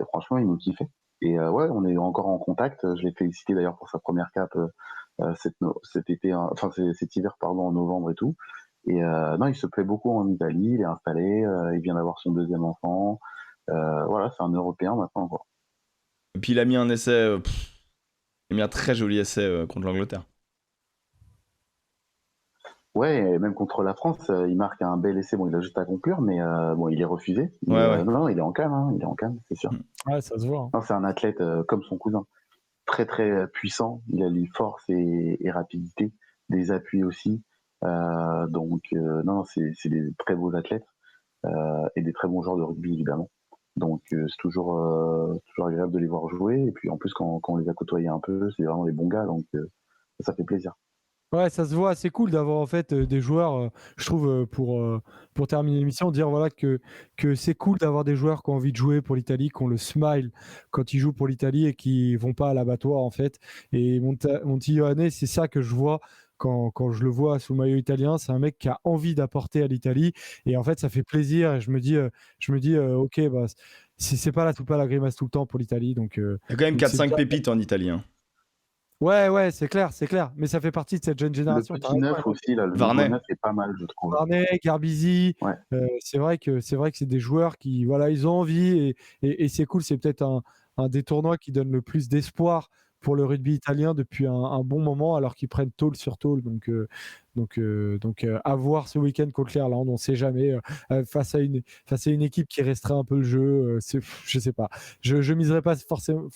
franchement, ils nous kiffaient. Et ouais, on est encore en contact. Je l'ai félicité d'ailleurs pour sa première cape cet hiver, en novembre et tout. Et non, il se plaît beaucoup en Italie. Il est installé. Il vient d'avoir son deuxième enfant. Voilà, c'est un Européen maintenant, quoi. Et puis il a mis un essai. Il a mis un très joli essai contre l'Angleterre. Ouais, et même contre la France, il marque un bel essai. Bon, il a juste à conclure, mais bon, il est refusé. Non, il est en calme, il est en calme, c'est sûr. Ouais, ça se voit. Non, c'est un athlète comme son cousin, très très puissant. Il a les forces et rapidité, des appuis aussi. Donc non, c'est des très beaux athlètes et des très bons joueurs de rugby évidemment. Donc c'est toujours agréable de les voir jouer. Et puis en plus quand on les a côtoyés un peu, c'est vraiment des bons gars, donc ça fait plaisir. Ouais, ça se voit, c'est cool d'avoir en fait des joueurs, je trouve, pour terminer l'émission, dire voilà que c'est cool d'avoir des joueurs qui ont envie de jouer pour l'Italie, qui ont le smile quand ils jouent pour l'Italie et qui vont pas à l'abattoir en fait. Et Monty Ioane, c'est ça que je vois quand je le vois sous le maillot italien. C'est un mec qui a envie d'apporter à l'Italie et en fait ça fait plaisir. Et je me dis ok, bah c'est pas la grimace tout le temps pour l'Italie. Donc il y a quand même 4-5 pépites en Italie. Ouais, c'est clair. Mais ça fait partie de cette jeune génération. Le petit neuf aussi, là, le Varney neuf est pas mal, je trouve. Varney, Garbisi, ouais. C'est vrai que c'est des joueurs qui, voilà, ils ont envie et c'est cool. C'est peut-être un des tournois qui donne le plus d'espoir pour le rugby italien depuis un bon moment, alors qu'ils prennent tôle sur tôle. Donc à voir ce week-end contre l'Irlande, on ne sait jamais. Face à une équipe qui resterait un peu le jeu, je sais pas. Je miserais pas forcément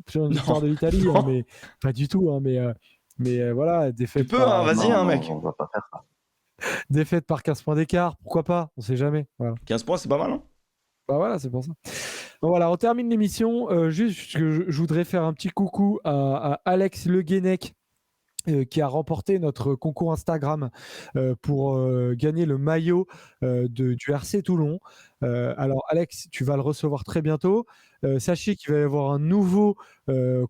sur une victoire de l'Italie, mais pas du tout. Mais voilà, défaite. Tu peux, vas-y, mec. On va pas faire ça. Défaite par 15 points d'écart, pourquoi pas, on sait jamais. Voilà. 15 points, c'est pas mal, hein. Bah voilà, c'est pour ça. Bon, voilà, on termine l'émission. Juste, je voudrais faire un petit coucou à Alex Le Guenec, qui a remporté notre concours Instagram pour gagner le maillot du RC Toulon. Alors Alex, tu vas le recevoir très bientôt. Sachez qu'il va y avoir un nouveau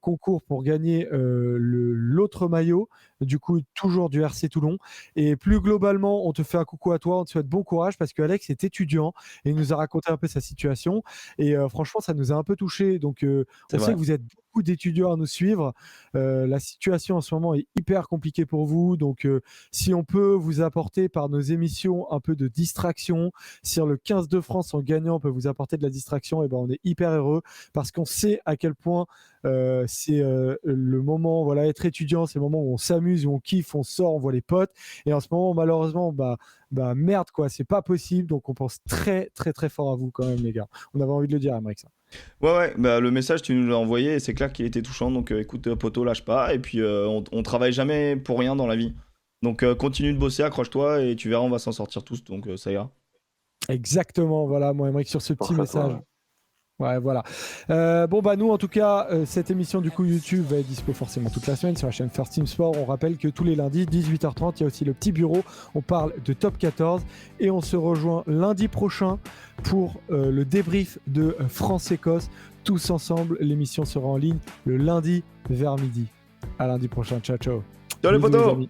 concours pour gagner l'autre maillot, du coup toujours du RC Toulon. Et plus globalement, on te fait un coucou à toi, on te souhaite bon courage parce que Alex est étudiant et il nous a raconté un peu sa situation. Et franchement, ça nous a un peu touché. Donc on sait que vous êtes beaucoup d'étudiants à nous suivre. La situation en ce moment est hyper compliquée pour vous. Donc si on peut vous apporter par nos émissions un peu de distraction, si le 15 de France en gagnant peut vous apporter de la distraction, et ben on est hyper heureux parce qu'on sait à quel point c'est le moment, voilà, être étudiant, c'est le moment où on s'amuse, où on kiffe, on sort, on voit les potes. Et en ce moment, malheureusement, merde, quoi, c'est pas possible. Donc on pense très, très, très fort à vous quand même, les gars. On avait envie de le dire, Aymeric, ça. Ouais, le message, tu nous l'as envoyé et c'est clair qu'il était touchant. Donc écoute, poto, lâche pas. Et puis, on travaille jamais pour rien dans la vie. Donc continue de bosser, accroche-toi et tu verras, on va s'en sortir tous. Donc ça ira. Exactement, voilà, moi, Aymeric, sur ce petit message. Toi. Ouais, voilà. Nous, en tout cas, cette émission du coup YouTube va être dispo forcément toute la semaine sur la chaîne First Team Sport. On rappelle que tous les lundis, 18h30, il y a aussi le petit bureau. On parle de Top 14 et on se rejoint lundi prochain pour le débrief de France-Écosse. Tous ensemble, l'émission sera en ligne le lundi vers midi. À lundi prochain. Ciao, ciao. Ciao les potos!